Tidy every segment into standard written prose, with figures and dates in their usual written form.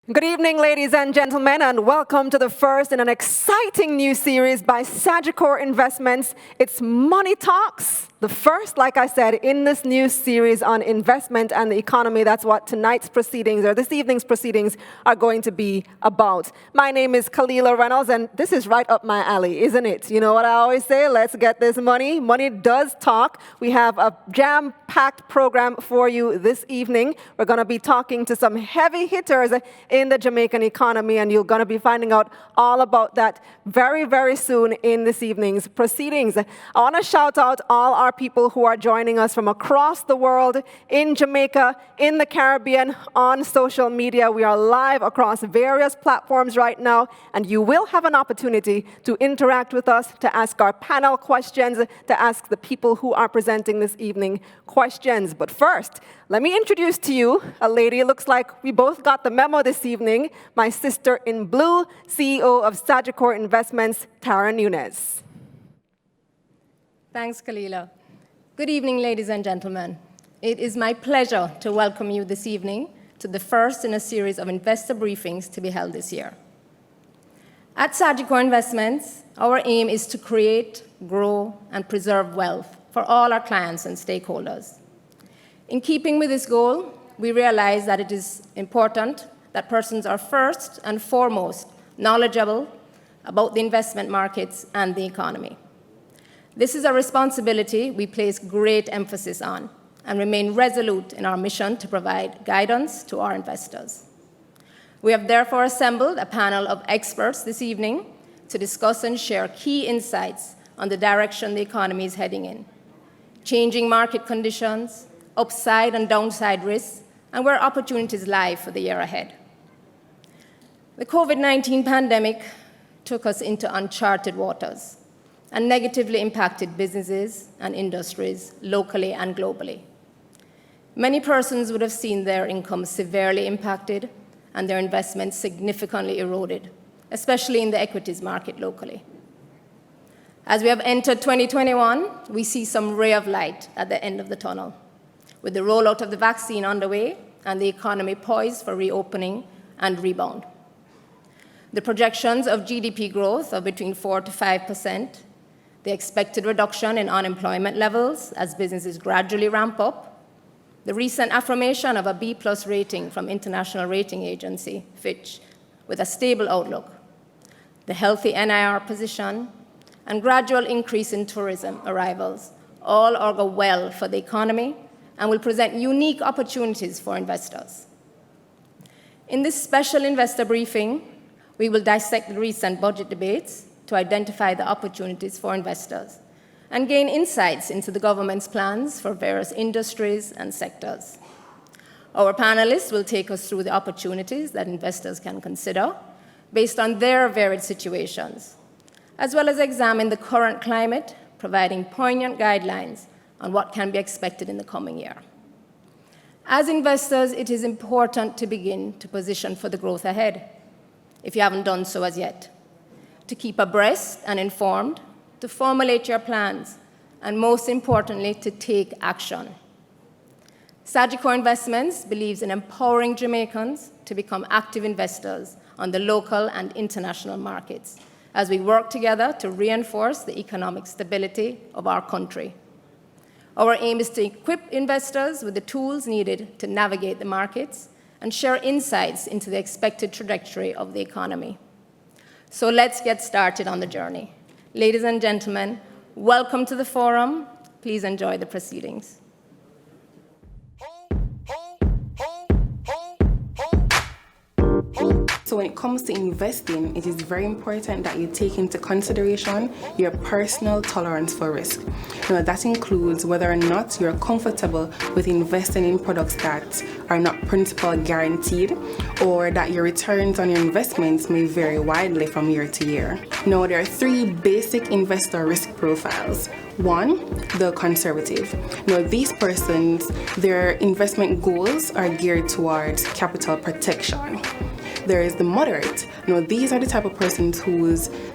Good evening, ladies and gentlemen, and welcome to the first in an exciting new series by Sagicor Investments. It's Money Talks, the first, like I said, in this new series on investment and the economy. That's what tonight's proceedings, or this evening's proceedings, are going to be about. My name is Kalilah Reynolds, and this is right up my alley, isn't it? You know what I always say? Let's get this money. Money does talk. We have a jam-packed program for you this evening. We're going to be talking to some heavy hitters in the Jamaican economy, and you're going to be finding out all about that very, very soon in this evening's proceedings. I want to shout out all our people who are joining us from across the world, in Jamaica, in the Caribbean, on social media. We are live across various platforms right now, and you will have an opportunity to interact with us, to ask our panel questions, to ask the people who are presenting this evening questions. But first, let me introduce to you a lady. It looks like we both got the memo this evening. My sister in blue, CEO of Sagicor Investments, Tara Nunez. Thanks, Kalilah. Good evening, ladies and gentlemen. It is my pleasure to welcome you this evening to the first in a series of investor briefings to be held this year. At Sagicor Investments, our aim is to create, grow, and preserve wealth for all our clients and stakeholders. In keeping with this goal, we realize that it is important that persons are first and foremost knowledgeable about the investment markets and the economy. This is a responsibility we place great emphasis on and remain resolute in our mission to provide guidance to our investors. We have therefore assembled a panel of experts this evening to discuss and share key insights on the direction the economy is heading in, changing market conditions, upside and downside risks, and where opportunities lie for the year ahead. The COVID-19 pandemic took us into uncharted waters and negatively impacted businesses and industries locally and globally. Many persons would have seen their income severely impacted and their investments significantly eroded, especially in the equities market locally. As we have entered 2021, we see some ray of light at the end of the tunnel, with the rollout of the vaccine underway and the economy poised for reopening and rebound. The projections of GDP growth of between 4 to 5%, the expected reduction in unemployment levels as businesses gradually ramp up, the recent affirmation of a B+ rating from international rating agency Fitch with a stable outlook, the healthy NIR position, and gradual increase in tourism arrivals all augur well for the economy and will present unique opportunities for investors. In this special investor briefing, we will dissect the recent budget debates to identify the opportunities for investors and gain insights into the government's plans for various industries and sectors. Our panelists will take us through the opportunities that investors can consider based on their varied situations, as well as examine the current climate, providing poignant guidelines on what can be expected in the coming year. As investors, it is important to begin to position for the growth ahead, if you haven't done so as yet, to keep abreast and informed, to formulate your plans, and most importantly, to take action. Sagicor Investments believes in empowering Jamaicans to become active investors on the local and international markets as we work together to reinforce the economic stability of our country. Our aim is to equip investors with the tools needed to navigate the markets and share insights into the expected trajectory of the economy. So let's get started on the journey. Ladies and gentlemen, welcome to the forum. Please enjoy the proceedings. So when it comes to investing, it is very important that you take into consideration your personal tolerance for risk. Now, that includes whether or not you're comfortable with investing in products that are not principal guaranteed, or that your returns on your investments may vary widely from year to year. Now, there are three basic investor risk profiles. One, the conservative. Now, these persons, their investment goals are geared towards capital protection. There is the moderate. Now, these are the type of persons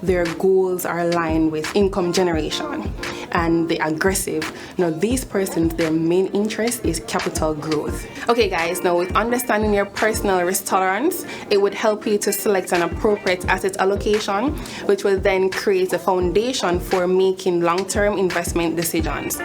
their goals are aligned with income generation. and the aggressive. These persons, their main interest is capital growth. Okay guys, now with understanding your personal risk tolerance, it would help you to select an appropriate asset allocation, which will then create a foundation for making long-term investment decisions.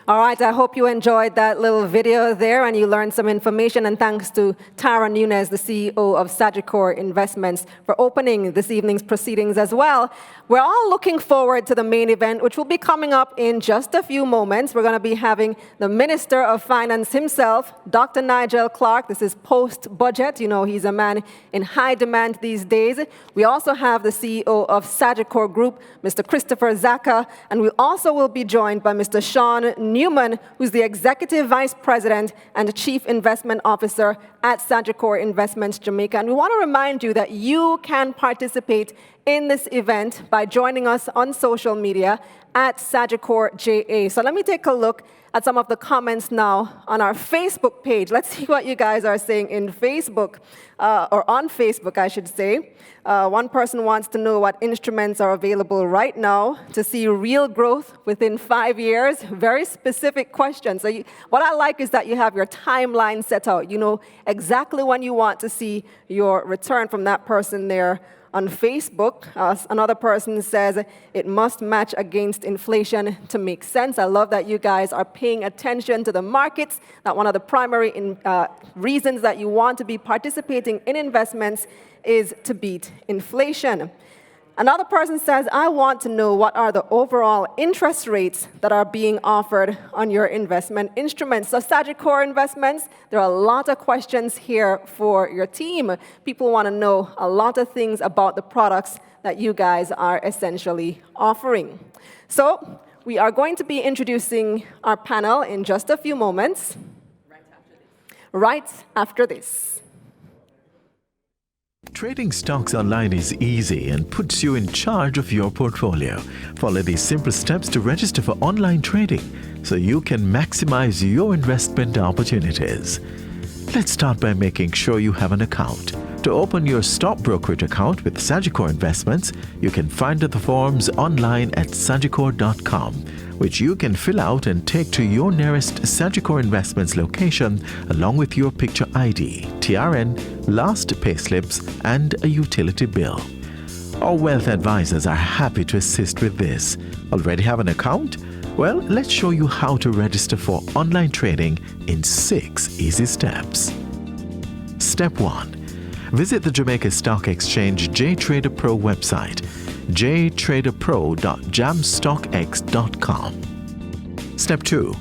All right, I hope you enjoyed that little video there and you learned some information. And thanks to Tara Nunez, the CEO of Sagicor Investments, for opening this evening's proceedings as well. We're all looking forward to the main event, which will be coming up in just a few moments. We're going to be having the Minister of Finance himself, Dr. Nigel Clark. This is post-budget. He's a man in high demand these days. We also have the CEO of Sagicor Group, Mr. Christopher Zacca, and we also will be joined by Mr. Sean Newman, who's the Executive Vice President and Chief Investment Officer at Sagicor Investments Jamaica. And we want to remind you that you can participate in this event by joining us on social media at Sagicor JA. So let me take a look at some of the comments now on our Facebook page. Let's see what you guys are saying in Facebook, or on Facebook, I should say. One person wants to know what instruments are available right now to see real growth within 5 years. Very specific question. So what I like is that you have your timeline set out. You know exactly when you want to see your return from that person there on Facebook. Another person says it must match against inflation to make sense. I love that you guys are paying attention to the markets, that one of the primary reasons that you want to be participating in investments is to beat inflation. Another person says, I want to know what are the overall interest rates that are being offered on your investment instruments. So Sagicor Investments, there are a lot of questions here for your team. People want to know a lot of things about the products that you guys are essentially offering. So we are going to be introducing our panel in just a few moments. Right after this. Trading stocks online is easy and puts you in charge of your portfolio. Follow these simple steps to register for online trading so you can maximize your investment opportunities. Let's start by making sure you have an account. To open your stock brokerage account with Sagicor Investments, you can find the forms online at sagicor.com, which you can fill out and take to your nearest Sagicor Investments location along with your picture ID, TRN, last payslips, and a utility bill. Our wealth advisors are happy to assist with this. Already have an account? Well, let's show you how to register for online trading in 6 easy steps. Step 1. Visit the Jamaica Stock Exchange JTrader Pro website, jtraderpro.jamstockx.com. Step 2.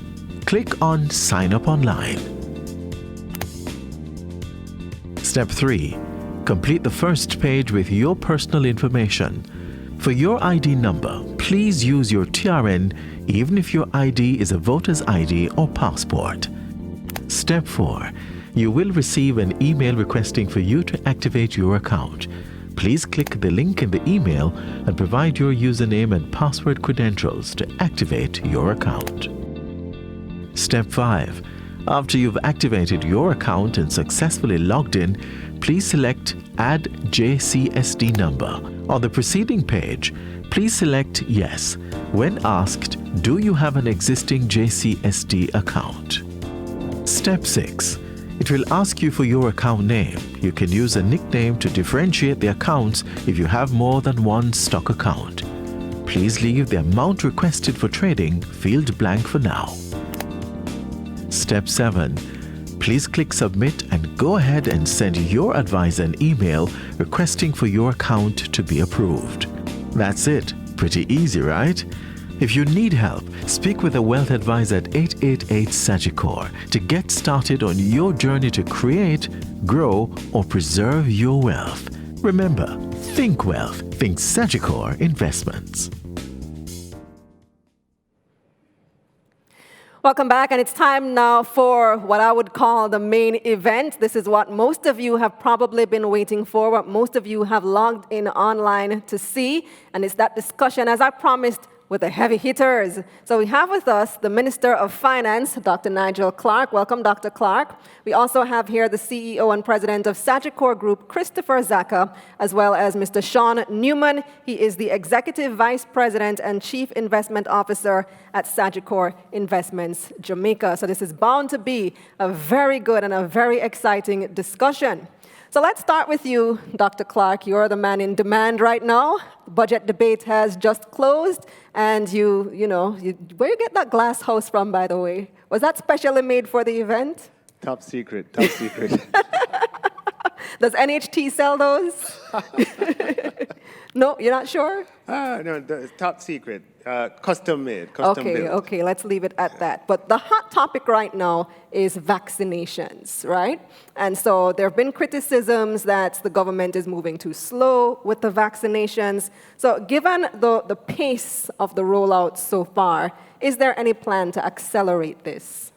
Click on Sign Up Online. Step 3. Complete the first page with your personal information. For your ID number, please use your TRN even if your ID is a voter's ID or passport. Step 4. You will receive an email requesting for you to activate your account. Please click the link in the email and provide your username and password credentials to activate your account. Step 5. After you've activated your account and successfully logged in, please select Add JCSD number. On the preceding page, please select Yes. When asked, do you have an existing JCSD account? Step 6. It will ask you for your account name. You can use a nickname to differentiate the accounts if you have more than one stock account. Please leave the amount requested for trading field blank for now. Step 7. Please click Submit and go ahead and send your advisor an email requesting for your account to be approved. That's it. Pretty easy, right? If you need help, speak with a wealth advisor at 888 Sagicor to get started on your journey to create, grow, or preserve your wealth. Remember, think wealth, think Sagicor Investments. Welcome back, and it's time now for what I would call the main event. This is what most of you have probably been waiting for, what most of you have logged in online to see, and it's that discussion, as I promised, with the heavy hitters. So we have with us the Minister of Finance, Dr. Nigel Clark. Welcome, Dr. Clark. We also have here the CEO and President of Sagicor Group, Christopher Zacca, as well as Mr. Sean Newman. He is the Executive Vice President and Chief Investment Officer at Sagicor Investments, Jamaica. So this is bound to be a very good and a very exciting discussion. So let's start with you, Dr. Clark. You're the man in demand right now. The budget debate has just closed, and where you get that glass house from, by the way? Was that specially made for the event? Top secret, top secret. Does NHT sell those? No, you're not sure? No, it's top secret. Custom made, custom built. Okay, let's leave it at that. But the hot topic right now is vaccinations, right? And so there have been criticisms that the government is moving too slow with the vaccinations. So given the pace of the rollout so far, is there any plan to accelerate this?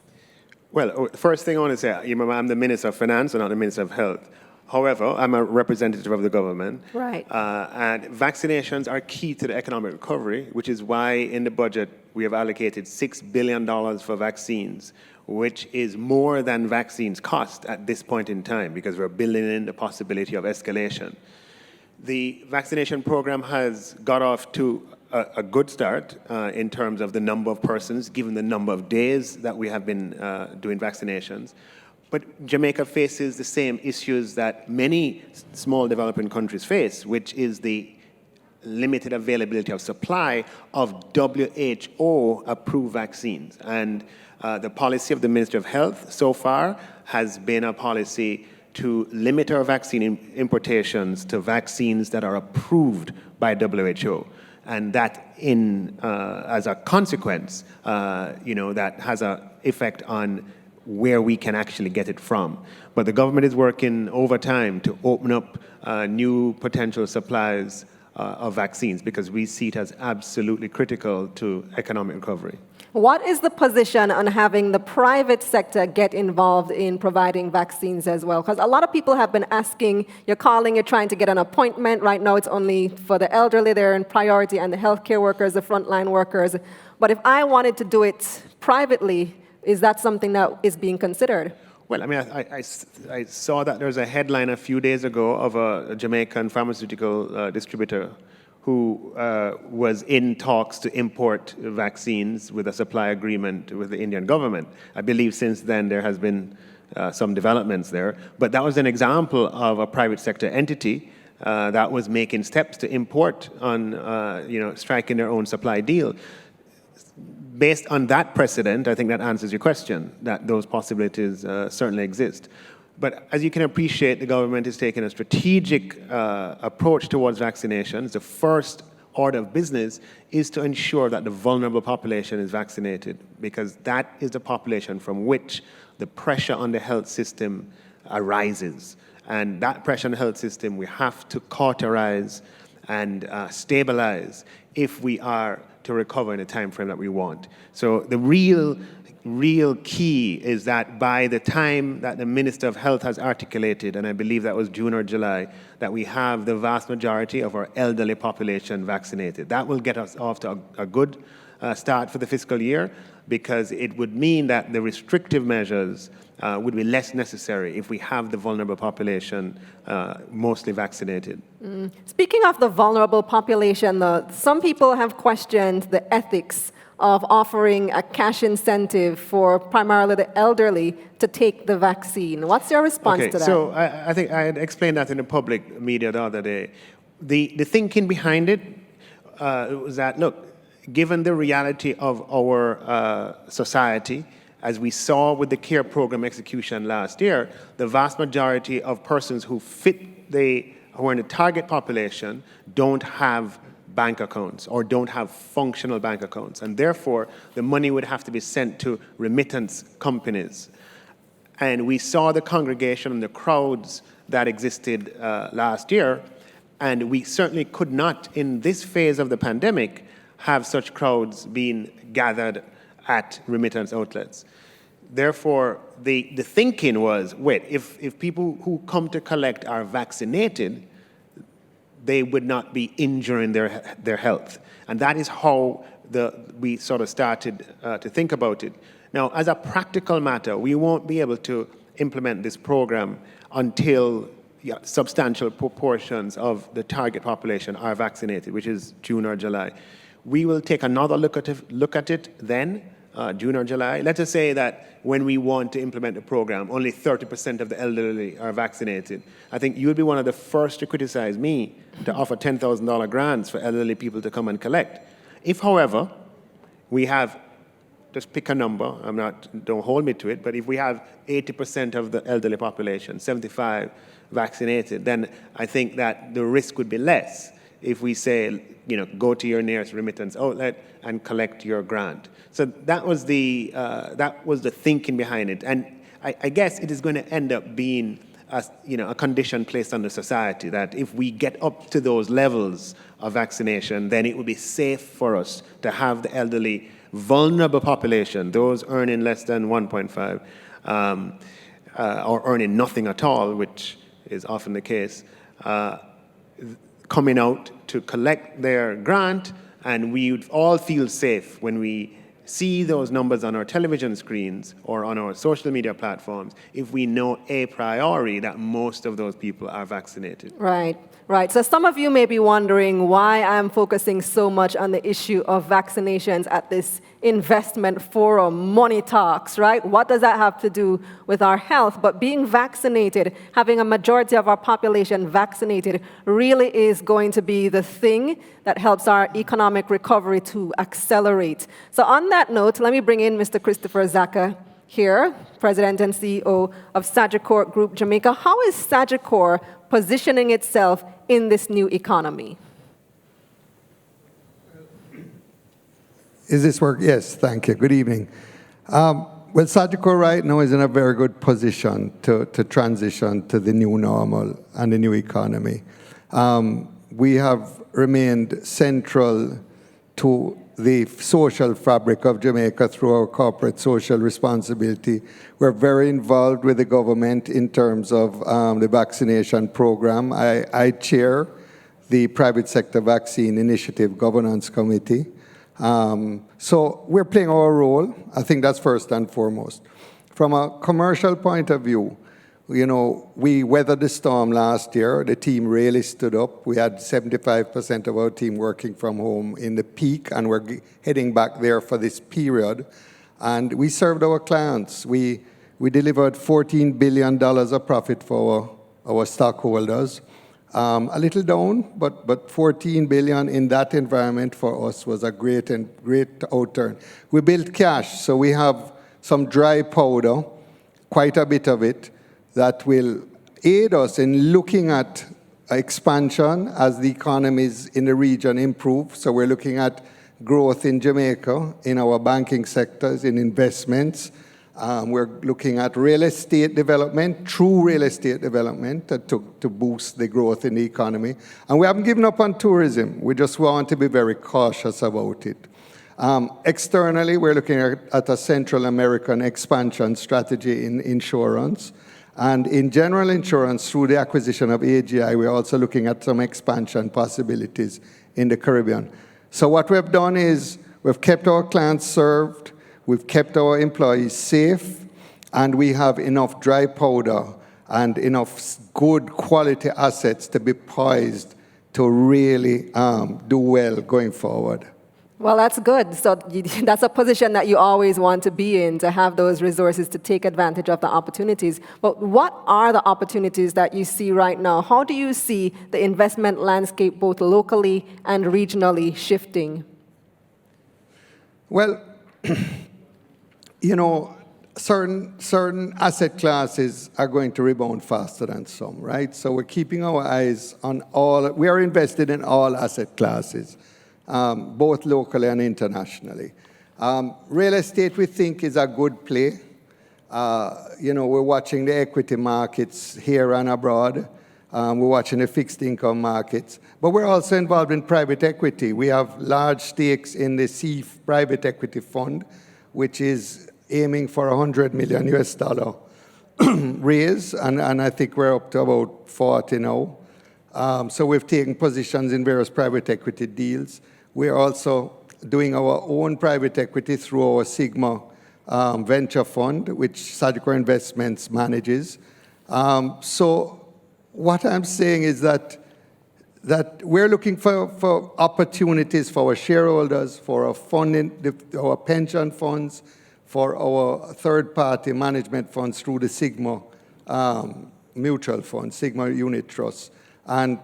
Well, first thing I want to say, I'm the Minister of Finance and not the Minister of Health. However, I'm a representative of the government. Right. And vaccinations are key to the economic recovery, which is why in the budget we have allocated $6 billion for vaccines, which is more than vaccines cost at this point in time because we're building in the possibility of escalation. The vaccination program has got off to a good start in terms of the number of persons, given the number of days that we have been doing vaccinations. But Jamaica faces the same issues that many small developing countries face, which is the limited availability of supply of WHO-approved vaccines. And the policy of the Ministry of Health so far has been a policy to limit our vaccine importations to vaccines that are approved by WHO. And that, as a consequence, that has an effect on where we can actually get it from. But the government is working overtime to open up new potential supplies of vaccines because we see it as absolutely critical to economic recovery. What is the position on having the private sector get involved in providing vaccines as well? Because a lot of people have been asking, you're calling, you're trying to get an appointment. Right now it's only for the elderly, they're in priority, and the healthcare workers, the frontline workers. But if I wanted to do it privately, is that something that is being considered? Well, I mean, I saw that there was a headline a few days ago of a Jamaican pharmaceutical distributor who was in talks to import vaccines with a supply agreement with the Indian government. I believe since then there has been some developments there. But that was an example of a private sector entity that was making steps to import on, striking their own supply deal. Based on that precedent, I think that answers your question, that those possibilities certainly exist. But as you can appreciate, the government is taking a strategic approach towards vaccinations. The first order of business is to ensure that the vulnerable population is vaccinated, because that is the population from which the pressure on the health system arises. And that pressure on the health system we have to cauterize and stabilize if we are to recover in the time frame that we want. So the real key is that by the time that the Minister of Health has articulated, and I believe that was June or July, that we have the vast majority of our elderly population vaccinated. That will get us off to a good start for the fiscal year, because it would mean that the restrictive measures would be less necessary if we have the vulnerable population mostly vaccinated. Speaking of the vulnerable population, some people have questioned the ethics of offering a cash incentive for primarily the elderly to take the vaccine. What's your response to that? So I think I had explained that in the public media the other day. The thinking behind it was that, look, given the reality of our society, as we saw with the CARE program execution last year, the vast majority of persons who who are in the target population don't have bank accounts or don't have functional bank accounts. And therefore, the money would have to be sent to remittance companies. And we saw the congregation and the crowds that existed last year, and we certainly could not, in this phase of the pandemic, have such crowds being gathered at remittance outlets. Therefore, the thinking was, wait, if people who come to collect are vaccinated, they would not be injuring their health. And that is how we sort of started to think about it. Now, as a practical matter, we won't be able to implement this program until substantial proportions of the target population are vaccinated, which is June or July. We will take another look at it then, June or July. Let us say that when we want to implement the program, only 30% of the elderly are vaccinated. I think you would be one of the first to criticize me to offer $10,000 grants for elderly people to come and collect. If, however, we have, just pick a number, don't hold me to it, but if we have 80% of the elderly population, 75 vaccinated, then I think that the risk would be less if we say, go to your nearest remittance outlet and collect your grant. So that was the thinking behind it. And I guess it is going to end up being a condition placed on the society that if we get up to those levels of vaccination, then it would be safe for us to have the elderly, vulnerable population, those earning less than 1.5, or earning nothing at all, which is often the case, coming out to collect their grant, and we would all feel safe when we see those numbers on our television screens or on our social media platforms if we know a priori that most of those people are vaccinated. Right, right. So some of you may be wondering why I'm focusing so much on the issue of vaccinations at this investment forum, Money Talks, right? What does that have to do with our health? But being vaccinated, having a majority of our population vaccinated, really is going to be the thing that helps our economic recovery to accelerate. So on that note, let me bring in Mr. Christopher Zacca here, President and CEO of Sagicor Group Jamaica. How is Sagicor positioning itself in this new economy? Is this work? Yes, thank you. Good evening. Well, Sagicor right now is in a very good position to transition to the new normal and the new economy. We have remained central to the social fabric of Jamaica through our corporate social responsibility. We're very involved with the government in terms of the vaccination program. I chair the Private Sector Vaccine Initiative Governance Committee. So we're playing our role. I think that's first and foremost. From a commercial point of view, we weathered the storm last year. The team really stood up. We had 75% of our team working from home in the peak, and we're heading back there for this period. And we served our clients. We delivered $14 billion of profit for our stockholders. A little down, but 14 billion in that environment for us was a great outturn. We built cash, so we have some dry powder, quite a bit of it, that will aid us in looking at expansion as the economies in the region improve. So we're looking at growth in Jamaica, in our banking sectors, in investments. We're looking at real estate development, true real estate development to boost the growth in the economy. And we haven't given up on tourism. We just want to be very cautious about it. Externally, we're looking at a Central American expansion strategy in insurance. And in general insurance, through the acquisition of AGI, we're also looking at some expansion possibilities in the Caribbean. So what we've done is we've kept our clients served, we've kept our employees safe, and we have enough dry powder and enough good quality assets to be poised to really do well going forward. Well, that's good. So that's a position that you always want to be in, to have those resources to take advantage of the opportunities. But what are the opportunities that you see right now? How do you see the investment landscape both locally and regionally shifting? Well, certain asset classes are going to rebound faster than some, right? So we're keeping our eyes on we are invested in all asset classes, both locally and internationally. Real estate, we think, is a good play. We're watching the equity markets here and abroad. We're watching the fixed income markets. But we're also involved in private equity. We have large stakes in the CEF Private Equity Fund, which is aiming for $100 million raise, and I think we're up to about 40 now. So we've taken positions in various private equity deals. We're also doing our own private equity through our Sigma venture fund, which Sagicor Investments manages. So what I'm saying is that we're looking for opportunities for our shareholders, for our funding, our pension funds, for our third-party management funds through the Sigma mutual fund, Sigma Unit Trust. And,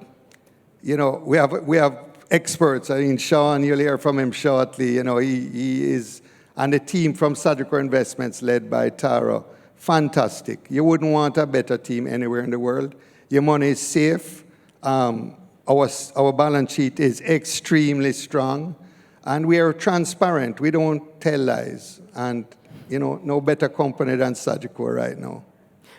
you know, we have experts. I mean, Sean, you'll hear from him shortly. You know, he is, and the team from Sagicor Investments led by Tara, fantastic. You wouldn't want a better team anywhere in the world. Your money is safe. Our balance sheet is extremely strong, and we are transparent. We don't tell lies, and you know, no better company than Sagicor right now.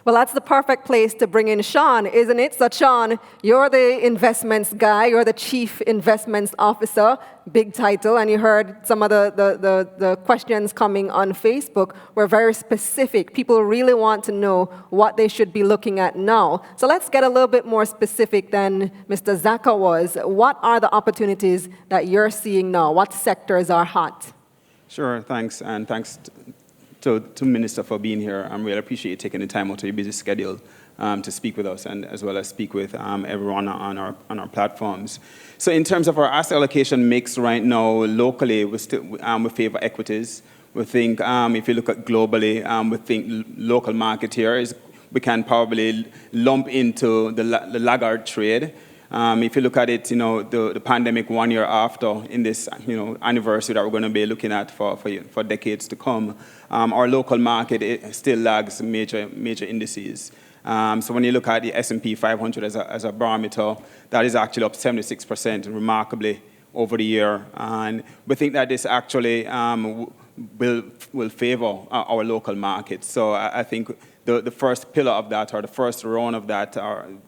Well, that's the perfect place to bring in Sean, isn't it? So, Sean, you're the investments guy. You're the chief investments officer, big title. And you heard some of the questions coming on Facebook were very specific. People really want to know what they should be looking at now. So let's get a little bit more specific than Mr. Zacca was. What are the opportunities that you're seeing now? What sectors are hot? Sure, thanks. And thanks to Minister for being here. I really appreciate you taking the time out of your busy schedule to speak with us, and as well as speak with everyone on our platforms. So in terms of our asset allocation mix right now, locally, we favor equities. We think if you look at globally, we think local market here is, we can probably lump into the laggard trade. If you look at it, you know, the pandemic 1 year after, in this, you know, anniversary that we're going to be looking at for decades to come, our local market, it still lags major indices. So when you look at the S&P 500 as a barometer, that is actually up 76% remarkably over the year. And we think that this actually will favor our local markets. So I think the first pillar of that, or the first round of that,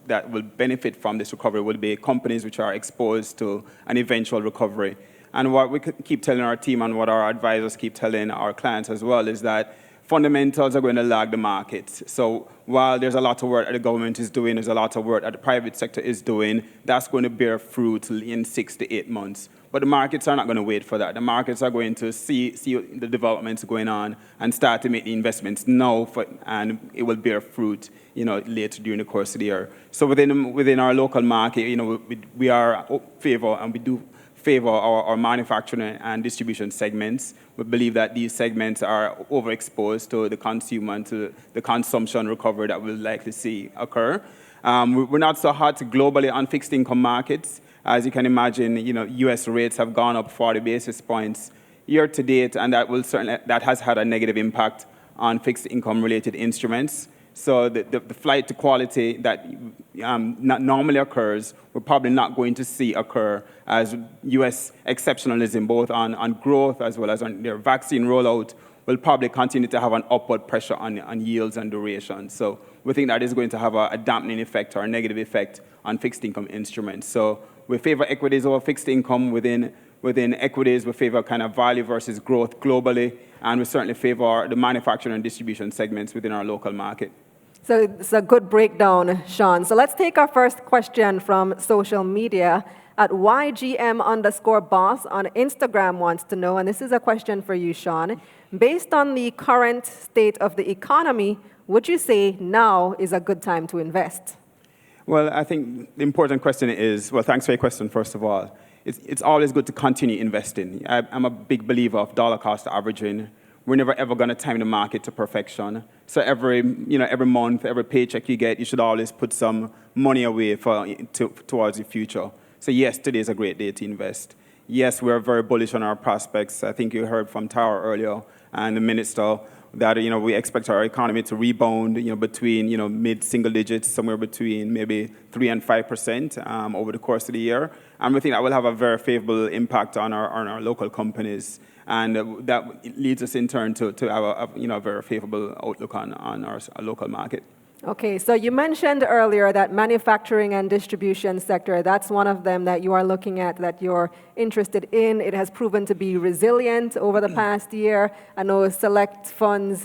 that will benefit from this recovery will be companies which are exposed to an eventual recovery. And what we keep telling our team, and what our advisors keep telling our clients as well, is that fundamentals are going to lag the markets. So while there's a lot of work that the government is doing, there's a lot of work that the private sector is doing, that's going to bear fruit in 6 to 8 months. But the markets are not going to wait for that. The markets are going to see the developments going on and start to make the investments now, and it will bear fruit, you know, later during the course of the year. So within our local market, you know, we are favor, and we do favor our manufacturing and distribution segments. We believe that these segments are overexposed to the consumer and to the consumption recovery that we'll likely see occur. We're not so hot globally on fixed income markets. As you can imagine, you know, U.S. rates have gone up 40 basis points year to date, and that has had a negative impact on fixed income related instruments. So the flight to quality that not normally occurs, we're probably not going to see occur, as U.S. exceptionalism, both on growth as well as on their vaccine rollout, will probably continue to have an upward pressure on yields and duration. So we think that is going to have a dampening effect or a negative effect on fixed income instruments. So we favor equities over fixed income. Within equities, we favor kind of value versus growth globally, and we certainly favor the manufacturing and distribution segments within our local market. So it's a good breakdown, Sean. So let's take our first question from social media. At YGM_boss on Instagram wants to know, and this is a question for you, Sean. Based on the current state of the economy, would you say now is a good time to invest? Well, I think the important question is, well, thanks for your question, first of all. It's always good to continue investing. I'm a big believer of dollar cost averaging. We're never ever going to time the market to perfection. So every month, every paycheck you get, you should always put some money away towards the future. So yes, today is a great day to invest. Yes, we're very bullish on our prospects. I think you heard from Tara earlier and the minister that, you know, we expect our economy to rebound, you know, between, you know, mid-single digits, somewhere between maybe 3% and 5% over the course of the year. And we think that will have a very favorable impact on our local companies. And that leads us in turn to have a very favorable outlook on our local market. Okay, so you mentioned earlier that manufacturing and distribution sector, that's one of them that you are looking at, that you're interested in. It has proven to be resilient over the past year. I know Select Fund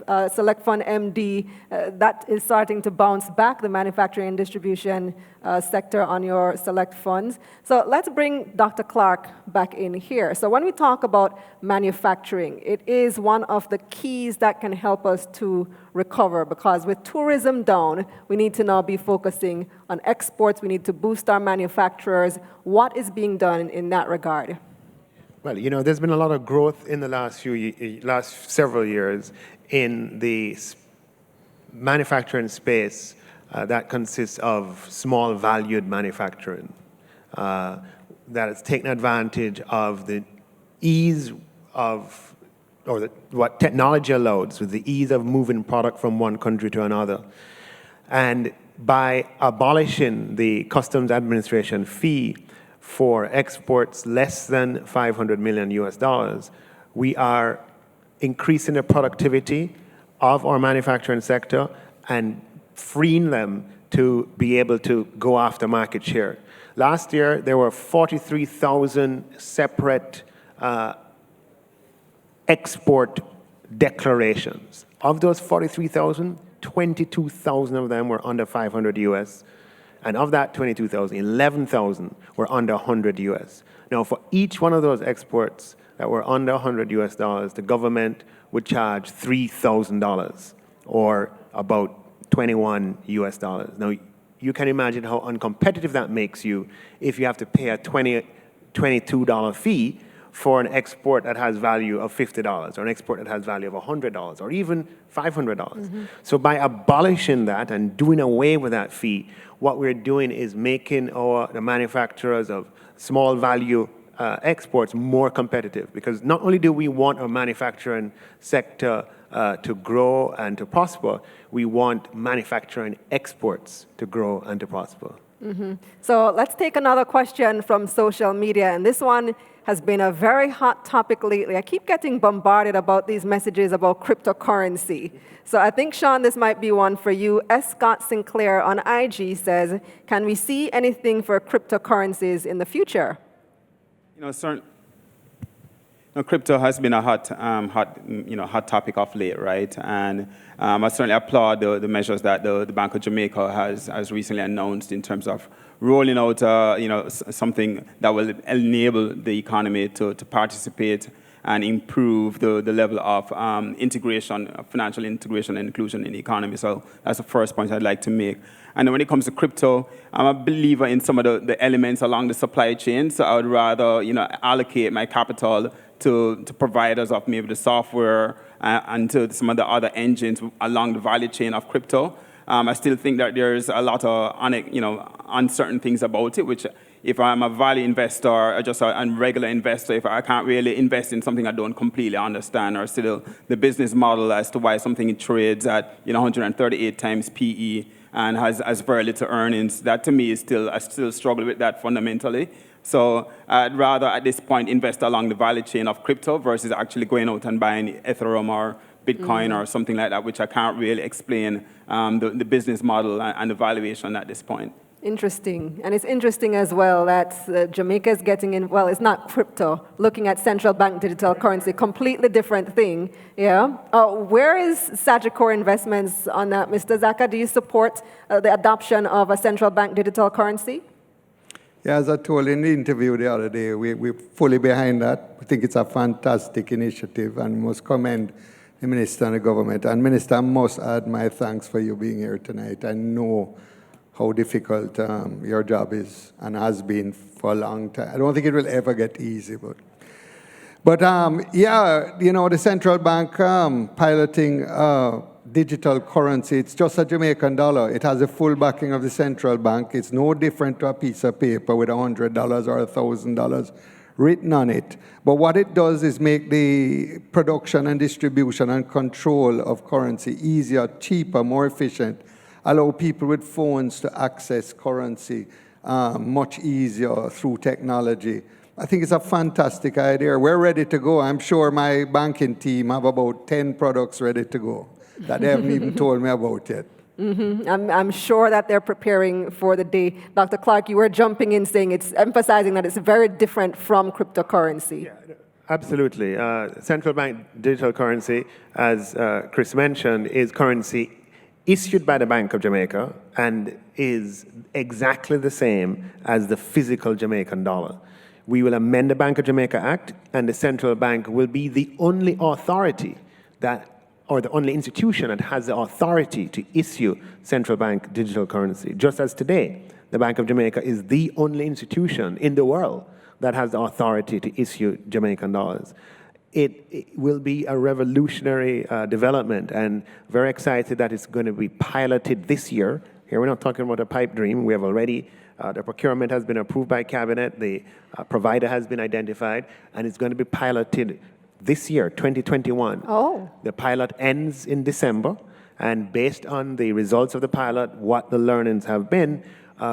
MD, that is starting to bounce back, the manufacturing and distribution sector on your Select funds. So let's bring Dr. Clark back in here. So when we talk about manufacturing, it is one of the keys that can help us to recover, because with tourism down, we need to now be focusing on exports. We need to boost our manufacturers. What is being done in that regard? Well, there's been a lot of growth in the last several years in the manufacturing space that consists of small valued manufacturing that has taken advantage of the ease of what technology allows, with the ease of moving product from one country to another. And by abolishing the customs administration fee for exports less than $500 million US, we are increasing the productivity of our manufacturing sector and freeing them to be able to go after market share. Last year, there were 43,000 separate export declarations. Of those 43,000, 22,000 of them were under 500 US. And of that 22,000, 11,000 were under 100 US. Now, for each one of those exports that were under 100 US dollars, the government would charge $3,000, or about 21 US dollars. Now, you can imagine how uncompetitive that makes you if you have to pay a $22 fee for an export that has value of $50, or an export that has value of $100, or even $500. Mm-hmm. So by abolishing that and doing away with that fee, what we're doing is making the manufacturers of small value exports more competitive. Because not only do we want our manufacturing sector to grow and to prosper, we want manufacturing exports to grow and to prosper. Mm-hmm. So let's take another question from social media, and this one has been a very hot topic lately. I keep getting bombarded about these messages about cryptocurrency. So I think, Sean, this might be one for you. S. Scott Sinclair on IG says, can we see anything for cryptocurrencies in the future? Crypto has been a hot topic of late, right? And I certainly applaud the measures that the Bank of Jamaica has recently announced in terms of rolling out, something that will enable the economy to participate and improve the level of financial integration and inclusion in the economy. So that's the first point I'd like to make. And when it comes to crypto, I'm a believer in some of the elements along the supply chain. So I would rather, allocate my capital to providers of maybe the software and to some of the other engines along the value chain of crypto. I still think that there's a lot of uncertain things about it, which if I'm a value investor or just a regular investor, if I can't really invest in something I don't completely understand, or still the business model as to why something trades at 138 times PE and has very little earnings, that to me is I still struggle with that fundamentally. So I'd rather at this point invest along the value chain of crypto versus actually going out and buying Ethereum or Bitcoin or something like that, which I can't really explain the business model and the valuation at this point. Interesting. And it's interesting as well that Jamaica is getting in, well, it's not crypto, looking at central bank digital currency, completely different thing. Yeah. Where is Sagicor Investments on that, Mr. Zacca? Do you support the adoption of a central bank digital currency? Yeah, as I told in the interview the other day, we're fully behind that. We think it's a fantastic initiative and must commend the Minister and the government. And Minister, I must add my thanks for you being here tonight. I know how difficult your job is and has been for a long time. I don't think it will ever get easy, but yeah, the central bank piloting digital currency, it's just a Jamaican dollar. It has the full backing of the central bank. It's no different to a piece of paper with $100 or $1,000 written on it. But what it does is make the production and distribution and control of currency easier, cheaper, more efficient, allow people with phones to access currency much easier through technology. I think it's a fantastic idea. We're ready to go. I'm sure my banking team have about 10 products ready to go that they haven't even told me about yet. I'm sure that they're preparing for the day. Dr. Clark, you were jumping in saying it's emphasizing that it's very different from cryptocurrency. Yeah, absolutely. Central bank digital currency, as Chris mentioned, is currency issued by the Bank of Jamaica and is exactly the same as the physical Jamaican dollar. We will amend the Bank of Jamaica Act, and the central bank will be the only authority or the only institution that has the authority to issue central bank digital currency. Just as today, the Bank of Jamaica is the only institution in the world that has the authority to issue Jamaican dollars. It will be a revolutionary development, and very excited that it's going to be piloted this year. Here we're not talking about a pipe dream. We have already, the procurement has been approved by Cabinet, the provider has been identified, and it's going to be piloted this year, 2021. Oh. The pilot ends in December, and based on the results of the pilot, what the learnings have been,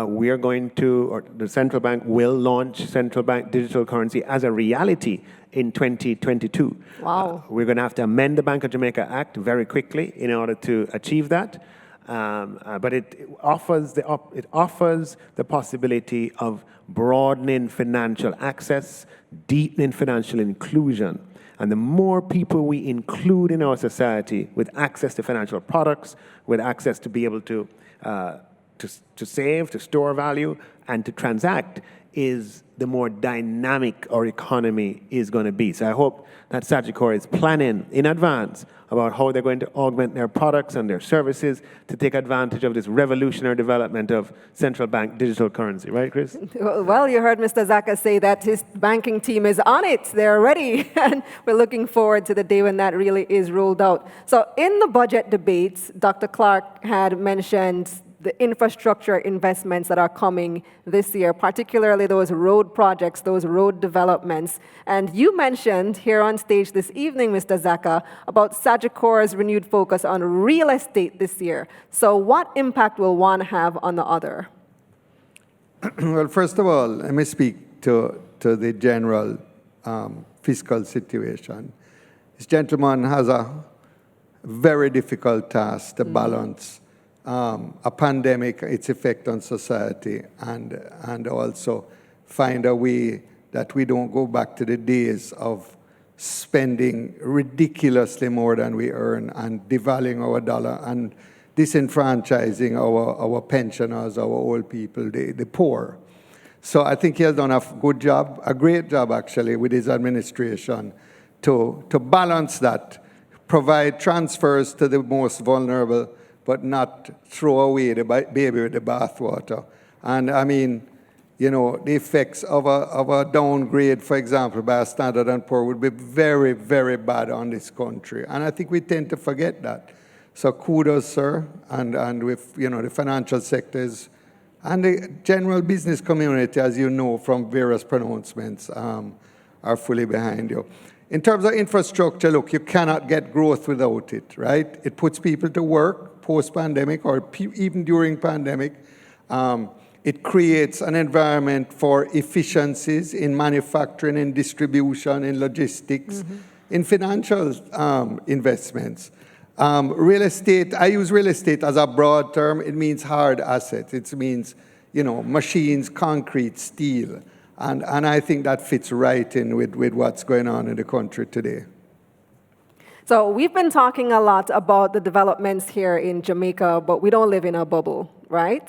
we are going to, or the central bank will launch central bank digital currency as a reality in 2022. Wow. We're going to have to amend the Bank of Jamaica Act very quickly in order to achieve that. But it offers the possibility of broadening financial access, deepening financial inclusion. And the more people we include in our society with access to financial products, with access to be able to save, to store value, and to transact, is the more dynamic our economy is going to be. So I hope that Sagicor is planning in advance about how they're going to augment their products and their services to take advantage of this revolutionary development of central bank digital currency. Right, Chris? Well, you heard Mr. Zacca say that his banking team is on it. They're ready. And we're looking forward to the day when that really is rolled out. So in the budget debates, Dr. Clark had mentioned the infrastructure investments that are coming this year, particularly those road projects, those road developments. And you mentioned here on stage this evening, Mr. Zacca, about Sagicor's renewed focus on real estate this year. So what impact will one have on the other? Well, first of all, let me speak to the general fiscal situation. This gentleman has a very difficult task to balance a pandemic, its effect on society, and also find a way that we don't go back to the days of spending ridiculously more than we earn and devaluing our dollar and disenfranchising our pensioners, our old people, the poor. So I think he has done a good job, a great job actually, with his administration to balance that, provide transfers to the most vulnerable, but not throw away the baby with the bathwater. And I mean, you know, the effects of a downgrade, for example, by a Standard & Poor's would be very, very bad on this country. And I think we tend to forget that. So kudos, sir, and with, you know, the financial sectors and the general business community, as you know from various pronouncements, are fully behind you. In terms of infrastructure, look, you cannot get growth without it, right? It puts people to work post-pandemic or even during pandemic. It creates an environment for efficiencies in manufacturing, in distribution, in logistics, in financial investments. Real estate, I use real estate as a broad term. It means hard assets. It means, you know, machines, concrete, steel. And I think that fits right in with what's going on in the country today. So we've been talking a lot about the developments here in Jamaica, but we don't live in a bubble, right?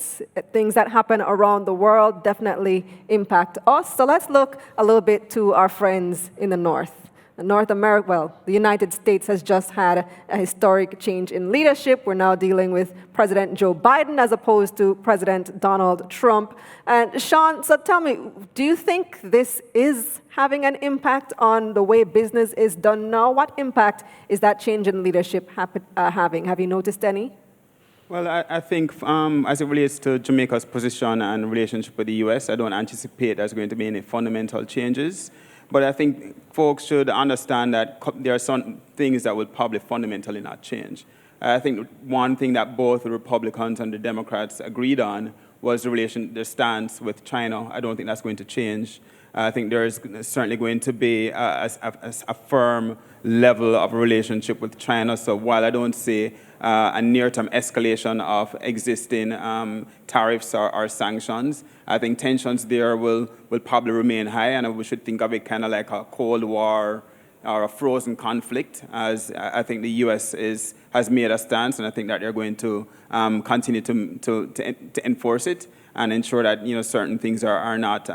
Things that happen around the world definitely impact us. So let's look a little bit to our friends in the North. North America, well, the United States has just had a historic change in leadership. We're now dealing with President Joe Biden as opposed to President Donald Trump. And Sean, so tell me, do you think this is having an impact on the way business is done now? What impact is that change in leadership having? Have you noticed any? Well, I think as it relates to Jamaica's position and relationship with the U.S., I don't anticipate there's going to be any fundamental changes. But I think folks should understand that there are some things that will probably fundamentally not change. I think one thing that both the Republicans and the Democrats agreed on was the stance with China. I don't think that's going to change. I think there is certainly going to be a firm level of relationship with China. So while I don't see a near-term escalation of existing tariffs or sanctions, I think tensions there will probably remain high, and we should think of it kind of like a Cold War or a frozen conflict, as I think the U.S. has made a stance, and I think that they're going to continue to enforce it and ensure that certain things are not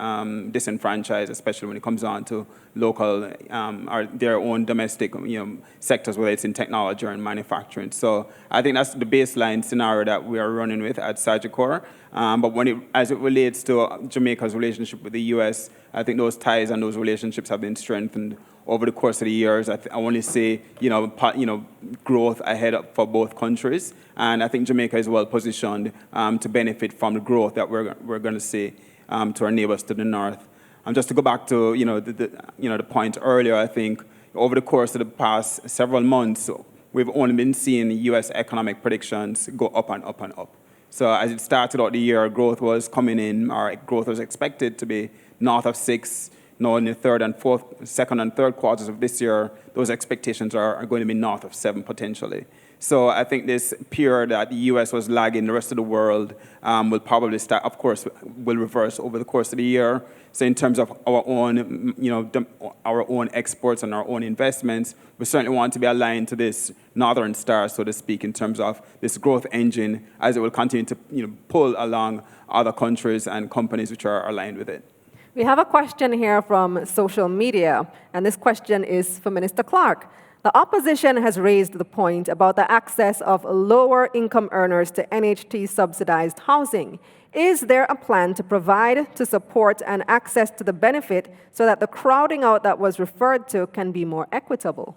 disenfranchised, especially when it comes on to local or their own domestic sectors, whether it's in technology or in manufacturing. So I think that's the baseline scenario that we are running with at Sagicor. But as it relates to Jamaica's relationship with the U.S., I think those ties and those relationships have been strengthened over the course of the years. I want to say, growth ahead for both countries, and I think Jamaica is well positioned to benefit from the growth that we're going to see to our neighbors to the north. And just to go back to the point earlier, I think over the course of the past several months, we've only been seeing U.S. economic predictions go up and up and up. So as it started out the year, growth was coming in, or growth was expected to be north of 6%. Now in the second and third quarters of this year, those expectations are going to be north of 7% potentially. So I think this period that the U.S. was lagging the rest of the world will probably start, of course, will reverse over the course of the year. So in terms of our own, our own exports and our own investments, we certainly want to be aligned to this northern star, so to speak, in terms of this growth engine, as it will continue to pull along other countries and companies which are aligned with it. We have a question here from social media, and this question is for Minister Clark. The opposition has raised the point about the access of lower income earners to NHT subsidized housing. Is there a plan to provide to support and access to the benefit so that the crowding out that was referred to can be more equitable?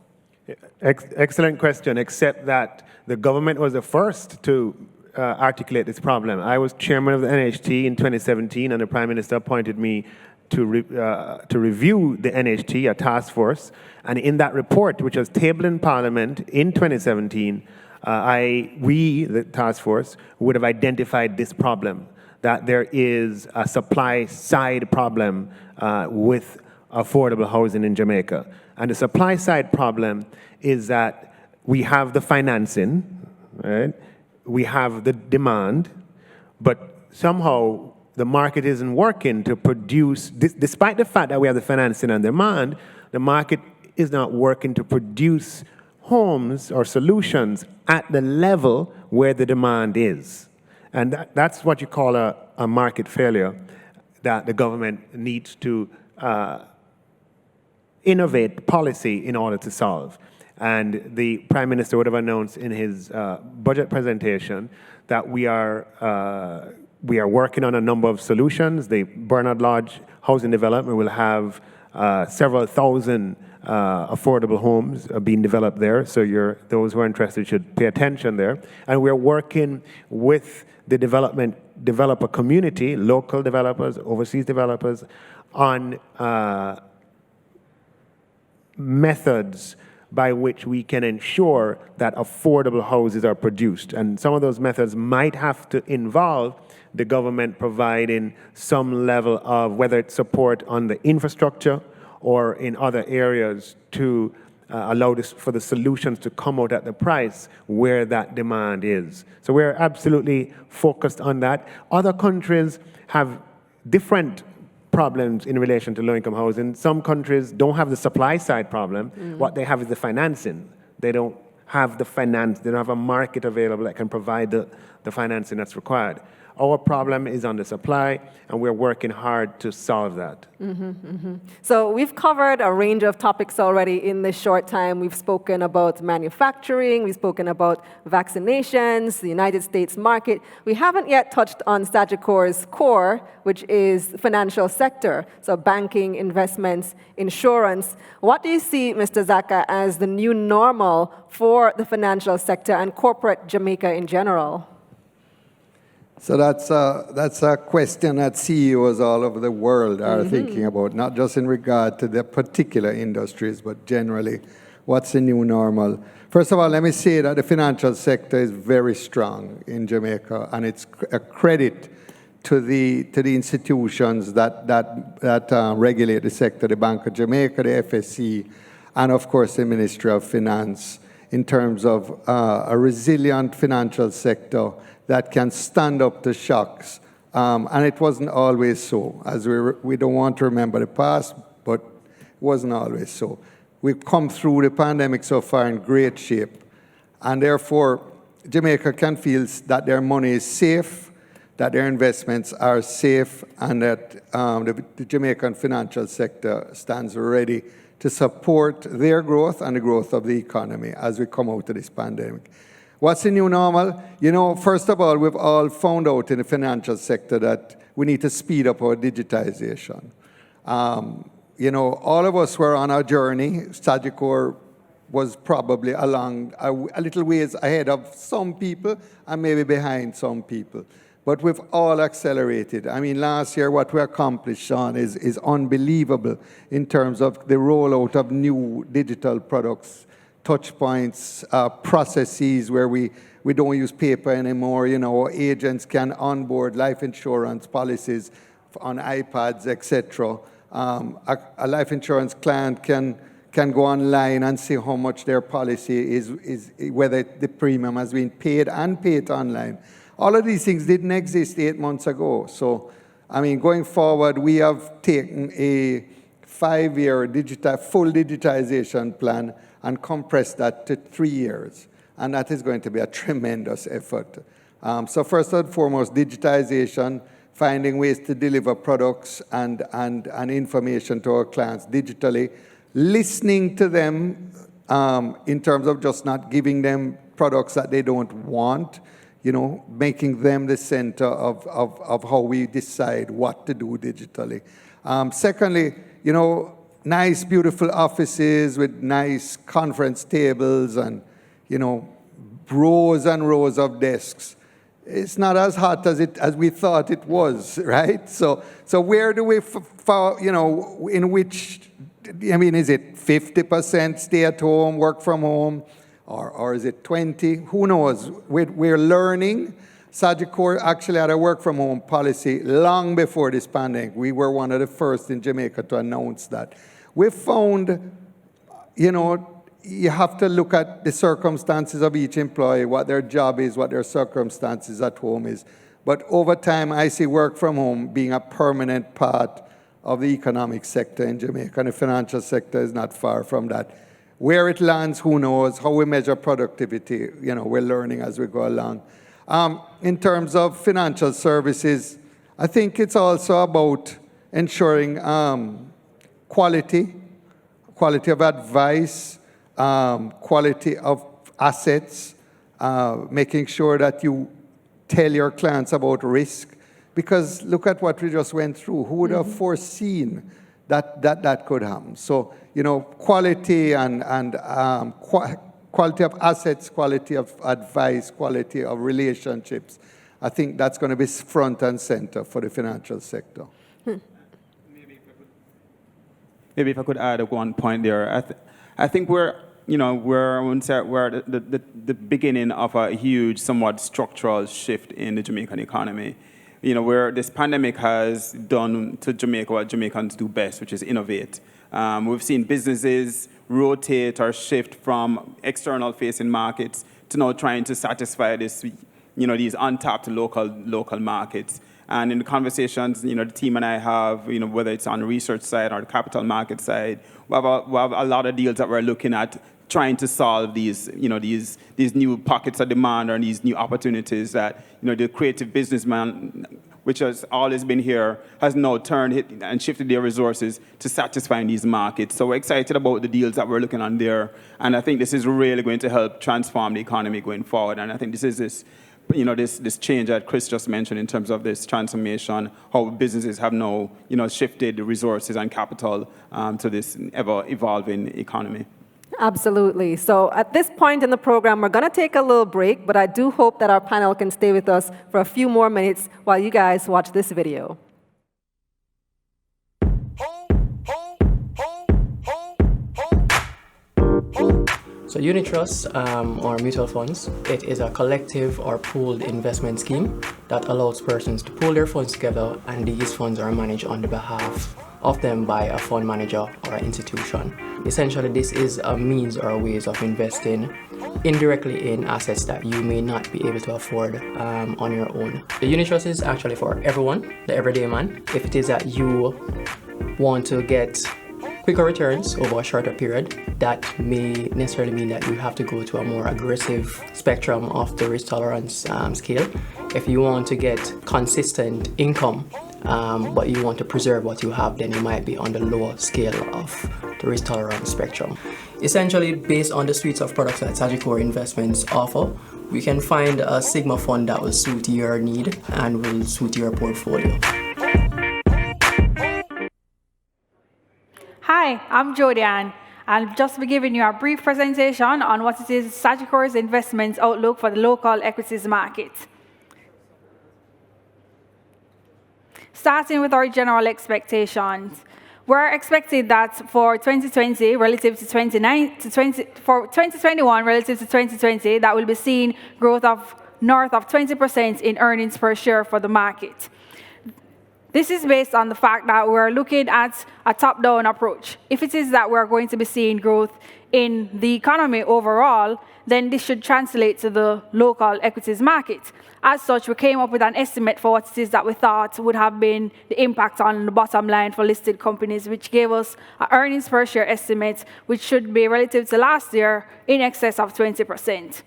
Excellent question, except that the government was the first to articulate this problem. I was chairman of the NHT in 2017, and the Prime Minister appointed me to review the NHT, a task force. And in that report, which was tabled in Parliament in 2017, we, the task force, would have identified this problem, that there is a supply side problem with affordable housing in Jamaica. And the supply side problem is that we have the financing, right? We have the demand, but somehow the market isn't working to produce, despite the fact that we have the financing and demand, the market is not working to produce homes or solutions at the level where the demand is. And that's what you call a market failure that the government needs to innovate policy in order to solve. And the Prime Minister would have announced in his budget presentation that we are working on a number of solutions. The Bernard Lodge housing development will have several thousand affordable homes being developed there. So those who are interested should pay attention there. And we're working with the developer community, local developers, overseas developers, on methods by which we can ensure that affordable houses are produced. And some of those methods might have to involve the government providing some level of, whether it's support on the infrastructure or in other areas, to allow for the solutions to come out at the price where that demand is. So we're absolutely focused on that. Other countries have different problems in relation to low-income housing. Some countries don't have the supply side problem. What they have is the financing. They don't have the finance. They don't have a market available that can provide the financing that's required. Our problem is on the supply, and we're working hard to solve that. So we've covered a range of topics already in this short time. We've spoken about manufacturing, we've spoken about vaccinations, the United States market. We haven't yet touched on Sagicor's core, which is the financial sector, so banking, investments, insurance. What do you see, Mr. Zacca, as the new normal for the financial sector and corporate Jamaica in general? So that's a question that CEOs all over the world are thinking about, not just in regard to the particular industries, but generally, what's the new normal? First of all, let me say that the financial sector is very strong in Jamaica, and it's a credit to the institutions that regulate the sector, the Bank of Jamaica, the FSC, and of course the Ministry of Finance, in terms of a resilient financial sector that can stand up to shocks. And it wasn't always so, as we don't want to remember the past, but it wasn't always so. We've come through the pandemic so far in great shape, and therefore Jamaica can feel that their money is safe, that their investments are safe, and that the Jamaican financial sector stands ready to support their growth and the growth of the economy as we come out of this pandemic. What's the new normal? You know, first of all, we've all found out in the financial sector that we need to speed up our digitization. You know, all of us were on our journey. Sagicor was probably along a little ways ahead of some people and maybe behind some people. But we've all accelerated. I mean, last year what we accomplished, Sean, is unbelievable in terms of the rollout of new digital products, touch points, processes where we don't use paper anymore. You know, agents can onboard life insurance policies on iPads, etc. A life insurance client can go online and see how much their policy is, whether the premium has been paid and paid online. All of these things didn't exist 8 months ago. So, I mean, going forward, we have taken a 5-year full digitization plan and compressed that to 3 years. And that is going to be a tremendous effort. So first and foremost, digitization, finding ways to deliver products and information to our clients digitally, listening to them in terms of just not giving them products that they don't want, you know, making them the center of how we decide what to do digitally. Secondly, you know, nice, beautiful offices with nice conference tables and, you know, rows and rows of desks. It's not as hot as we thought it was, right? So where do we, you know, in which, I mean, is it 50% stay at home, work from home, or is it 20? Who knows? We're learning. Sagicor actually had a work from home policy long before this pandemic. We were one of the first in Jamaica to announce that. We found, you know, you have to look at the circumstances of each employee, what their job is, what their circumstances at home is. But over time, I see work from home being a permanent part of the economic sector in Jamaica, and the financial sector is not far from that. Where it lands, who knows? How we measure productivity, you know, we're learning as we go along. In terms of financial services, I think it's also about ensuring quality of advice, quality of assets, making sure that you tell your clients about risk. Because look at what we just went through. Who would have foreseen that could happen? So, you know, quality and quality of assets, quality of advice, quality of relationships. I think that's going to be front and center for the financial sector. Maybe if I could add one point there. I think we're at the beginning of a huge, somewhat structural shift in the Jamaican economy. You know, where this pandemic has done to Jamaica what Jamaicans do best, which is innovate. We've seen businesses rotate or shift from external-facing markets to now trying to satisfy this, you know, these untapped local markets. And in the conversations, you know, the team and I have, you know, whether it's on the research side or the capital market side, we have a lot of deals that we're looking at trying to solve these, you know, these new pockets of demand or these new opportunities that, you know, the creative businessman, which has always been here, has now turned and shifted their resources to satisfying these markets. So we're excited about the deals that we're looking on there. And I think this is really going to help transform the economy going forward. And I think this is this change that Chris just mentioned in terms of this transformation, how businesses have now, you know, shifted the resources and capital to this ever-evolving economy. Absolutely. So at this point in the program, we're going to take a little break, but I do hope that our panel can stay with us for a few more minutes while you guys watch this video. So unit trusts or mutual funds, it is a collective or pooled investment scheme that allows persons to pool their funds together, and these funds are managed on the behalf of them by a fund manager or an institution. Essentially, this is a means or a ways of investing indirectly in assets that you may not be able to afford on your own. The unit trust is actually for everyone, the everyday man. If it is that you want to get quicker returns over a shorter period, that may necessarily mean that you have to go to a more aggressive spectrum of the risk tolerance scale. If you want to get consistent income, but you want to preserve what you have, then you might be on the lower scale of the risk tolerance spectrum. Essentially, based on the suites of products that Sagicor Investments offer, we can find a Sigma fund that will suit your need and will suit your portfolio. Hi, I'm Jodianne. I'll just be giving you a brief presentation on what it is Sagicor's investments outlook for the local equities market. Starting with our general expectations, we're expecting that for 2020 relative to 2021 relative to 2020, that will be seeing growth of north of 20% in earnings per share for the market. This is based on the fact that we're looking at a top-down approach. If it is that we're going to be seeing growth in the economy overall, then this should translate to the local equities market. As such, we came up with an estimate for what it is that we thought would have been the impact on the bottom line for listed companies, which gave us an earnings per share estimate, which should be relative to last year in excess of 20%.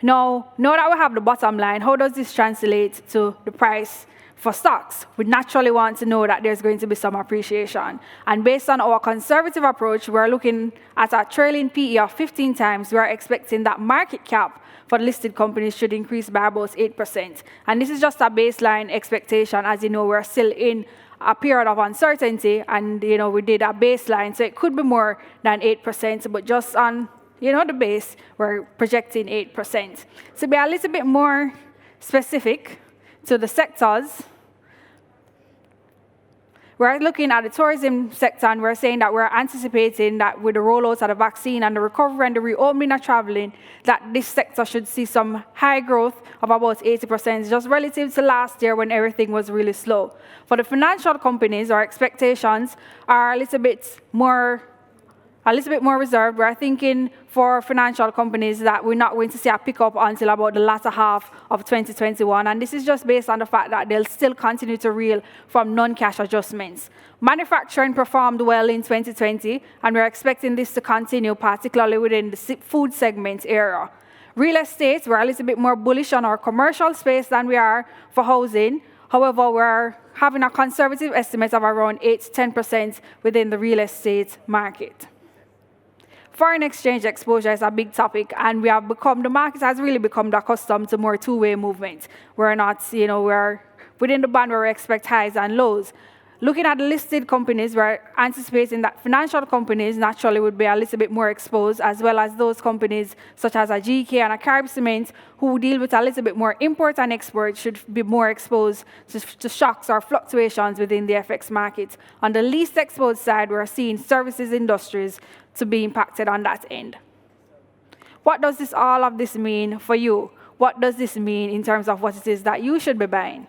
Now that we have the bottom line, how does this translate to the price for stocks? We naturally want to know that there's going to be some appreciation. And based on our conservative approach, we're looking at a trailing PE of 15 times. We're expecting that market cap for listed companies should increase by about 8%. And this is just a baseline expectation. As you know, we're still in a period of uncertainty, and we did a baseline, so it could be more than 8%, but just on the base, we're projecting 8%. To be a little bit more specific to the sectors, we're looking at the tourism sector, and we're saying that we're anticipating that with the rollout of the vaccine and the recovery and the reopening of traveling, that this sector should see some high growth of about 80%, just relative to last year when everything was really slow. For the financial companies, our expectations are a little bit more reserved. We're thinking for financial companies that we're not going to see a pickup until about the latter half of 2021. And this is just based on the fact that they'll still continue to reel from non-cash adjustments. Manufacturing performed well in 2020, and we're expecting this to continue, particularly within the food segment area. Real estate, we're a little bit more bullish on our commercial space than we are for housing. However, we're having a conservative estimate of around 8 to 10% within the real estate market. Foreign exchange exposure is a big topic, and the market has really become accustomed to more two-way movement. We're not, we're within the band where we expect highs and lows. Looking at the listed companies, we're anticipating that financial companies naturally would be a little bit more exposed, as well as those companies such as a GK and a Carib Cement, who deal with a little bit more import and export, should be more exposed to shocks or fluctuations within the FX market. On the least exposed side, we're seeing services industries to be impacted on that end. What does all of this mean for you? What does this mean in terms of what it is that you should be buying?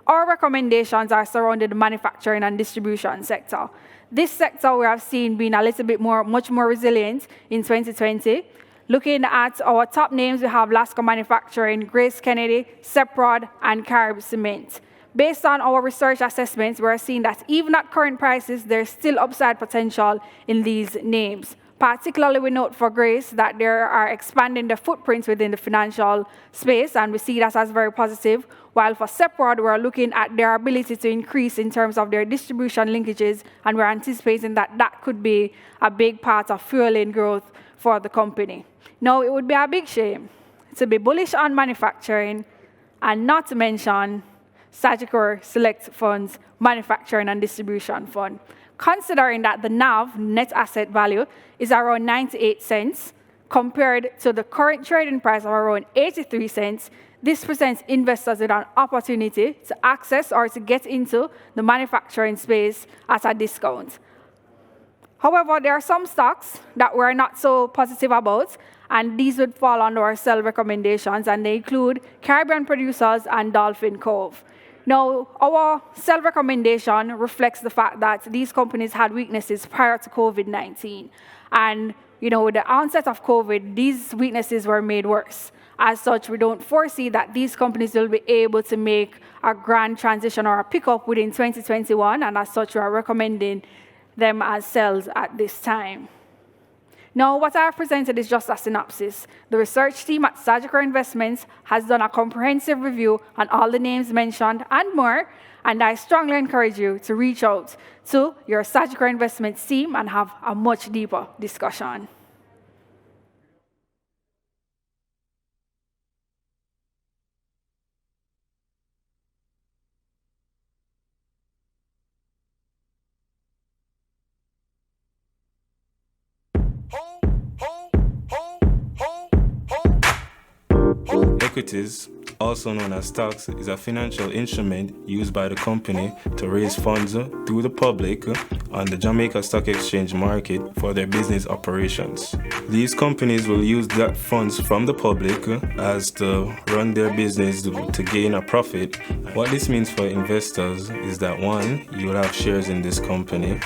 Our recommendations are surrounding the manufacturing and distribution sector. This sector we have seen being a little bit much more resilient in 2020. Looking at our top names, we have Lasco Manufacturing, Grace Kennedy, Seprod, and Carib Cement. Based on our research assessments, we're seeing that even at current prices, there's still upside potential in these names. Particularly, we note for Grace that they are expanding their footprints within the financial space, and we see that as very positive. While for Seprod, we're looking at their ability to increase in terms of their distribution linkages, and we're anticipating that that could be a big part of fueling growth for the company. Now, it would be a big shame to be bullish on manufacturing and not to mention Sagicor Select Funds Manufacturing and Distribution Fund. Considering that the NAV, net asset value, is around 98 cents compared to the current trading price of around 83 cents, this presents investors with an opportunity to access or to get into the manufacturing space at a discount. However, there are some stocks that we're not so positive about, and these would fall under our sell recommendations, and they include Caribbean Producers and Dolphin Cove. Now, our sell recommendation reflects the fact that these companies had weaknesses prior to COVID-19. And, with the onset of COVID, these weaknesses were made worse. As such, we don't foresee that these companies will be able to make a grand transition or a pickup within 2021, and as such, we are recommending them as sells at this time. Now, what I have presented is just a synopsis. The research team at Sagicor Investments has done a comprehensive review on all the names mentioned and more, and I strongly encourage you to reach out to your Sagicor Investments team and have a much deeper discussion. Equities, also known as stocks, is a financial instrument used by the company to raise funds through the public on the Jamaica Stock Exchange market for their business operations. These companies will use that funds from the public as to run their business to gain a profit. What this means for investors is that 1, you will have shares in this company.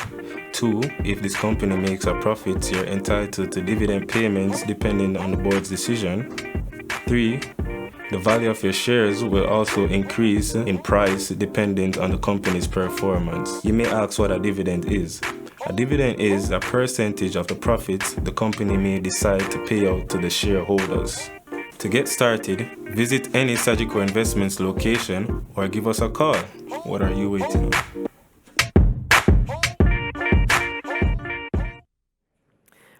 2, if this company makes a profit, you're entitled to dividend payments depending on the board's decision. 3, the value of your shares will also increase in price depending on the company's performance. You may ask what a dividend is. A dividend is a percentage of the profits the company may decide to pay out to the shareholders. To get started, visit any Sagicor Investments location or give us a call. What are you waiting on?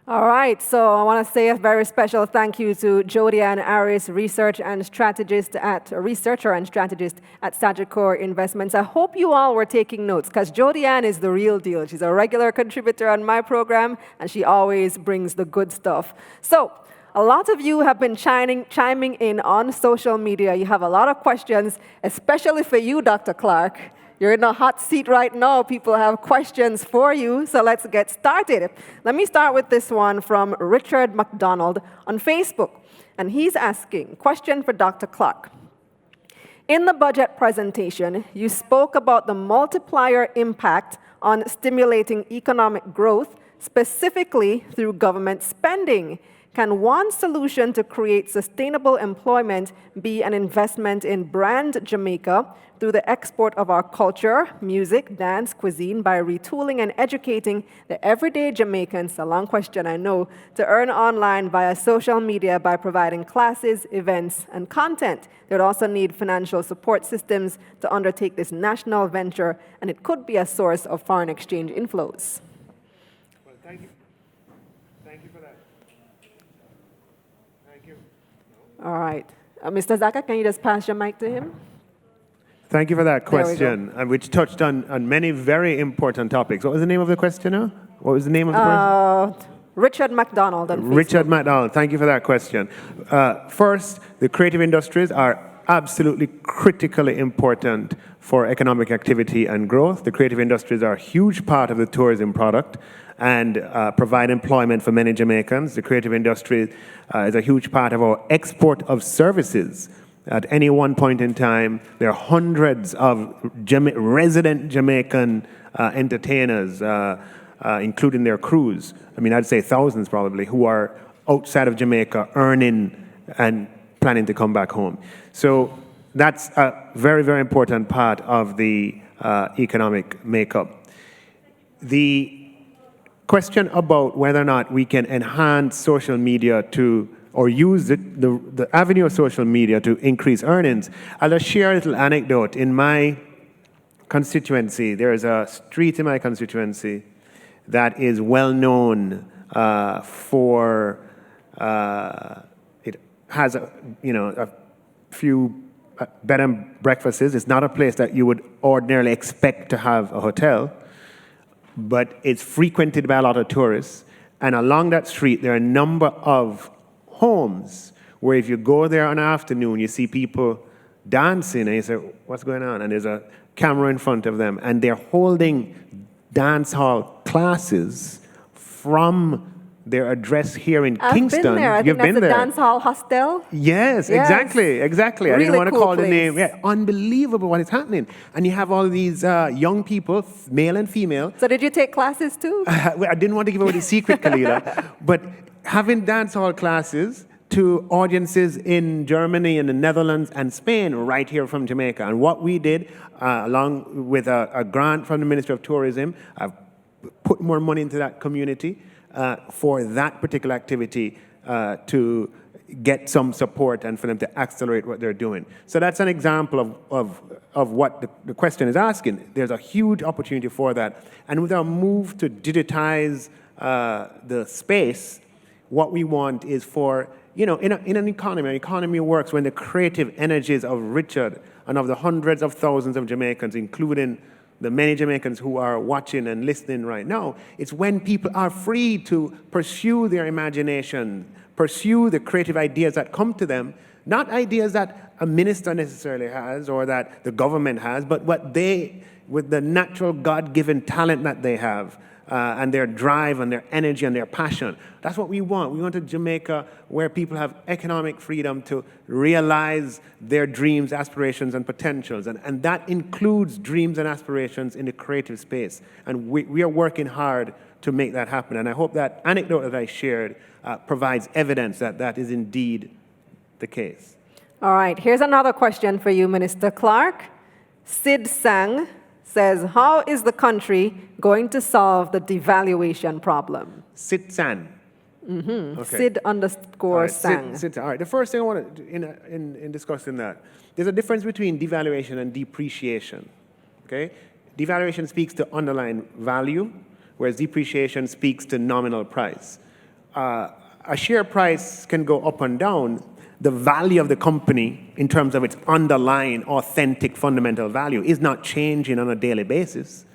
All right, so I want to say a very special thank you to Jodianne Aris, researcher and strategist at Sagicor Investments. I hope you all were taking notes, because Jodianne is the real deal. She's a regular contributor on my program, and she always brings the good stuff. So, a lot of you have been chiming in on social media. You have a lot of questions, especially for you, Dr. Clark. You're in a hot seat right now. People have questions for you, so let's get started. Let me start with this one from Richard McDonald on Facebook, and he's asking, question for Dr. Clark. In the budget presentation, you spoke about the multiplier impact on stimulating economic growth, specifically through government spending. Can one solution to create sustainable employment be an investment in brand Jamaica through the export of our culture, music, dance, cuisine, by retooling and educating the everyday Jamaicans, a long question I know, to earn online via social media by providing classes, events, and content? They would also need financial support systems to undertake this national venture, and it could be a source of foreign exchange inflows. Well, thank you. Thank you for that. Thank you. All right. Mr. Zacca, can you just pass your mic to him? Thank you for that question, which touched on many very important topics. What was the name of the questioner? What was the name of the person? Richard McDonald. Richard McDonald, thank you for that question. First, the creative industries are absolutely critically important for economic activity and growth. The creative industries are a huge part of the tourism product and provide employment for many Jamaicans. The creative industry is a huge part of our export of services. At any one point in time, there are hundreds of resident Jamaican entertainers, including their crews. I mean, I'd say thousands probably, who are outside of Jamaica earning and planning to come back home. So that's a very, very important part of the economic makeup. The question about whether or not we can enhance social media or use the avenue of social media to increase earnings, I'll just share a little anecdote. In my constituency, there is a street in my constituency that is well known for, it has a few bed and breakfasts. It's not a place that you would ordinarily expect to have a hotel, but it's frequented by a lot of tourists. And along that street, there are a number of homes where if you go there in the afternoon, you see people dancing, and you say, what's going on? And there's a camera in front of them, and they're holding dance hall classes from their address here in I've Kingston. been there. I You've think that's been the there. Dance Hall Hostel. Yes, Yes. exactly. I didn't Really want to cool call the place. name. Yeah, unbelievable what is happening. And you have all these young people, male and female. So did you take classes too? I didn't want to give away the secret, Kalilah, but having dance hall classes to audiences in Germany and the Netherlands and Spain right here from Jamaica. And what we did, along with a grant from the Ministry of Tourism, I've put more money into that community for that particular activity to get some support and for them to accelerate what they're doing. So that's an example of what the question is asking. There's a huge opportunity for that. And with our move to digitize the space, what we want is for, in an economy works when the creative energies of Richard and of the hundreds of thousands of Jamaicans, including the many Jamaicans who are watching and listening right now, it's when people are free to pursue their imagination, pursue the creative ideas that come to them, not ideas that a minister necessarily has or that the government has, but what they, with the natural God-given talent that they have, and their drive and their energy and their passion. That's what we want. We want a Jamaica where people have economic freedom to realize their dreams, aspirations, and potentials. And that includes dreams and aspirations in the creative space. And we are working hard to make that happen. And I hope that anecdote that I shared provides evidence that that is indeed the case. All right, here's another question for you, Minister Clark. Sid Sang says, how is the country going to solve the devaluation problem? Sid San. Mm-hmm. Okay. Sid _ Sang. Sid, all right. The first thing I want to, in discussing that, there's a difference between devaluation and depreciation. Okay? Devaluation speaks to underlying value, whereas depreciation speaks to nominal price. A share price can go up and down. The value of the company in terms of its underlying authentic fundamental value is not changing on a daily basis.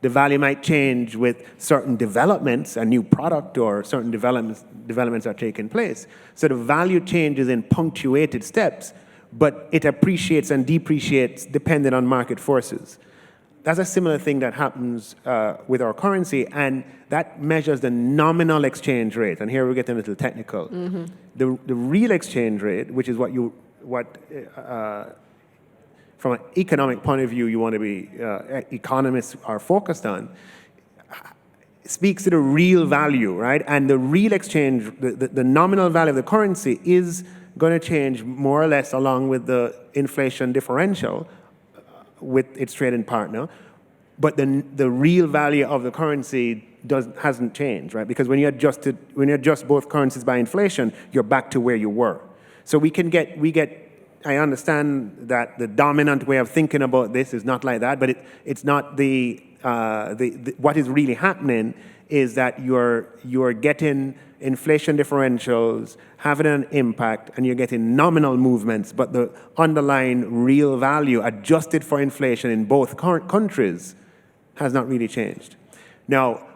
The value might change with certain developments, a new product or certain developments are taking place. So the value changes in punctuated steps, but it appreciates and depreciates depending on market forces. That's a similar thing that happens with our currency, and that measures the nominal exchange rate. And here we're getting a little technical. Mm-hmm. The real exchange rate, which is from an economic point of view, you want to be, economists are focused on, speaks to the real value, right? And the real exchange, the nominal value of the currency is going to change more or less along with the inflation differential with its trading partner, but the real value of the currency hasn't changed, right? Because when you adjust both currencies by inflation, you're back to where you were. So I understand that the dominant way of thinking about this is not like that, but it's not what is really happening is that you're getting inflation differentials having an impact, and you're getting nominal movements, but the underlying real value adjusted for inflation in both countries has not really changed. Now,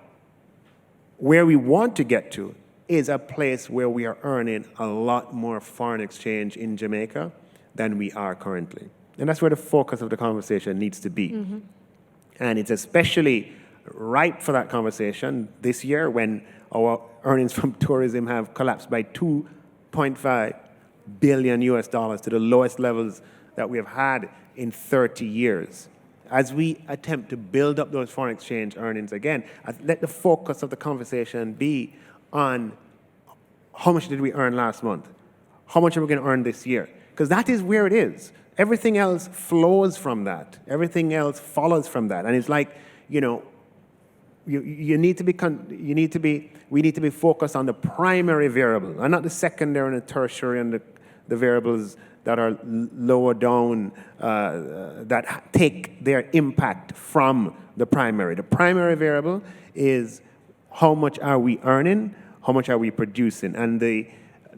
where we want to get to is a place where we are earning a lot more foreign exchange in Jamaica than we are currently. And that's where the focus of the conversation needs to be. Mm-hmm. And it's especially ripe for that conversation this year when our earnings from tourism have collapsed by $2.5 billion to the lowest levels that we have had in 30 years. As we attempt to build up those foreign exchange earnings again, let the focus of the conversation be on how much did we earn last month? How much are we going to earn this year? Because that is where it is. Everything else flows from that. Everything else follows from that. And it's like, we need to be focused on the primary variable and not the secondary and the tertiary and the variables that are lower down, that take their impact from the primary. The primary variable is how much are we earning, how much are we producing? And the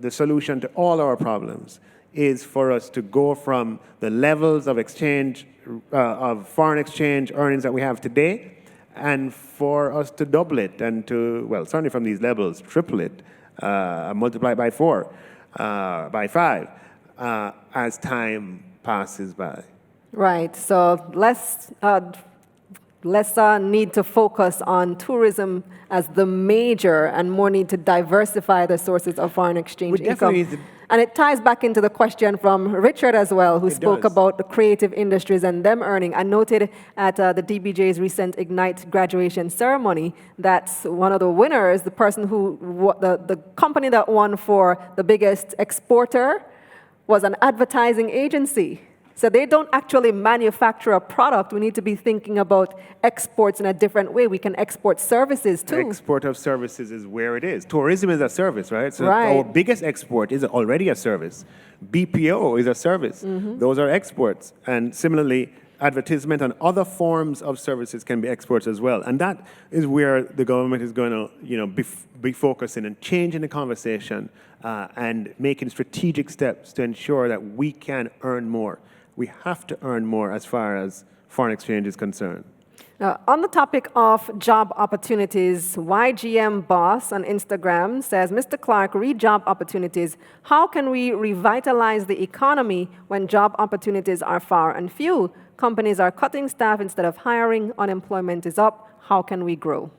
solution to all our problems is for us to go from the levels of exchange, of foreign exchange earnings that we have today, and for us to double it and to, well, certainly from these levels, triple it, multiply it by 4, by 5, as time passes by. Right, so let's less need to focus on tourism as the major and more need to diversify the sources of foreign exchange income. And it ties back into the question from Richard as well, who spoke about the creative industries and them earning. I noted at the DBJ's recent Ignite graduation ceremony that one of the winners, the person who, the company that won for the biggest exporter, was an advertising agency. So they don't actually manufacture a product. We need to be thinking about exports in a different way. We can export services too. Export of services is where it is. Tourism is a service, right? So our biggest export is already a service. BPO is a service. Those are exports. And similarly, advertisement and other forms of services can be exports as well. And that is where the government is going to be focusing and changing the conversation and making strategic steps to ensure that we can earn more. We have to earn more as far as foreign exchange is concerned. On the topic of job opportunities, YGM Boss on Instagram says, Mr. Clark, read job opportunities. How can we revitalize the economy when job opportunities are far and few? Companies are cutting staff instead of hiring. Unemployment is up. How can we grow?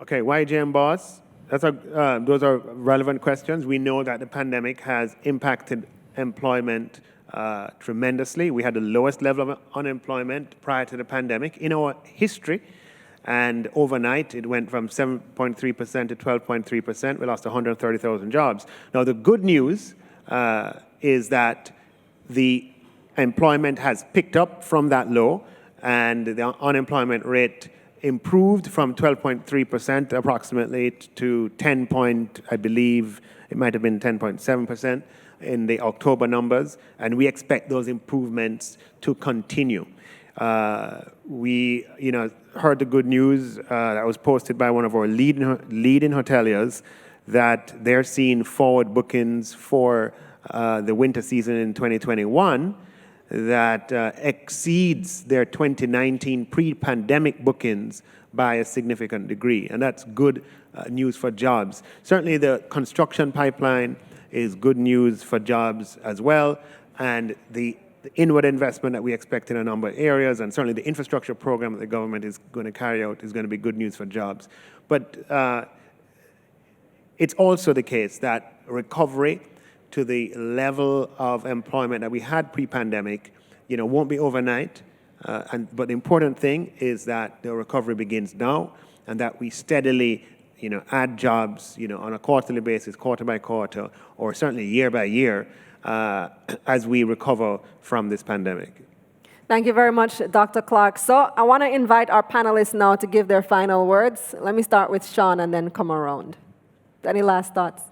Okay, YGM Boss, those are relevant questions. We know that the pandemic has impacted employment tremendously. We had the lowest level of unemployment prior to the pandemic in our history, and overnight it went from 7.3% to 12.3%. We lost 130,000 jobs. Now the good news is that the employment has picked up from that low, and the unemployment rate improved from 12.3% approximately to 10 I believe it might have been 10.7%. in the October numbers, and we expect those improvements to continue. We heard the good news that was posted by one of our leading hoteliers that they're seeing forward bookings for the winter season in 2021 that exceeds their 2019 pre-pandemic bookings by a significant degree, and that's good news for jobs. Certainly the construction pipeline is good news for jobs as well, and the inward investment that we expect in a number of areas, and certainly the infrastructure program that the government is going to carry out is going to be good news for jobs. But it's also the case that recovery to the level of employment that we had pre-pandemic, won't be overnight. But the important thing is that the recovery begins now, and that we steadily add jobs, on a quarterly basis, quarter by quarter, or certainly year by year, as we recover from this pandemic. Thank you very much, Dr. Clark. So I want to invite our panelists now to give their final words. Let me start with Sean and then come around. Any last thoughts?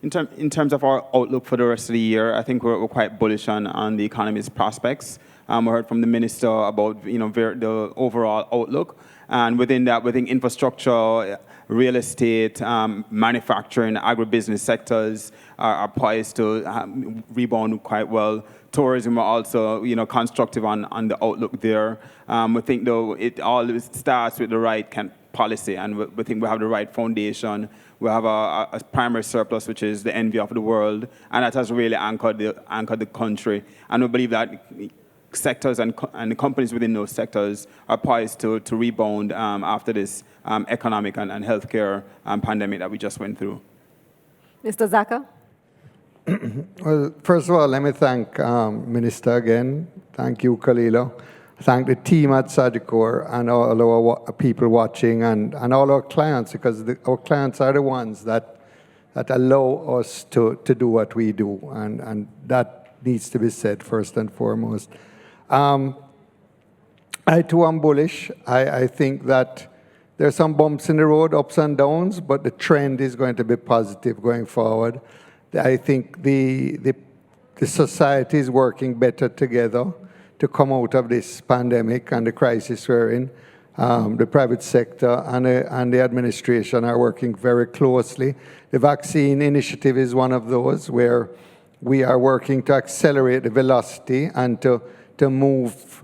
In terms of our outlook for the rest of the year, I think we're quite bullish on the economy's prospects. We heard from the minister about the overall outlook. And within that, within infrastructure, real estate, manufacturing, agribusiness sectors are poised to rebound quite well. Tourism are also, constructive on the outlook there. We think, though, it all starts with the right policy, and we think we have the right foundation. We have a primary surplus, which is the envy of the world, and that has really anchored the country. And we believe that sectors and the companies within those sectors are poised to rebound after this economic and healthcare pandemic that we just went through. Mr. Zacca? Well, first of all, let me thank Minister again. Thank you, Kalilah. Thank the team at Sagicor and all our people watching, and all our clients, because our clients are the ones that allow us to do what we do, and that needs to be said first and foremost. I too am bullish. I think that there's some bumps in the road, ups and downs, but the trend is going to be positive going forward. I think the society is working better together to come out of this pandemic and the crisis we're in. The private sector and the administration are working very closely. The vaccine initiative is one of those where we are working to accelerate the velocity and to move.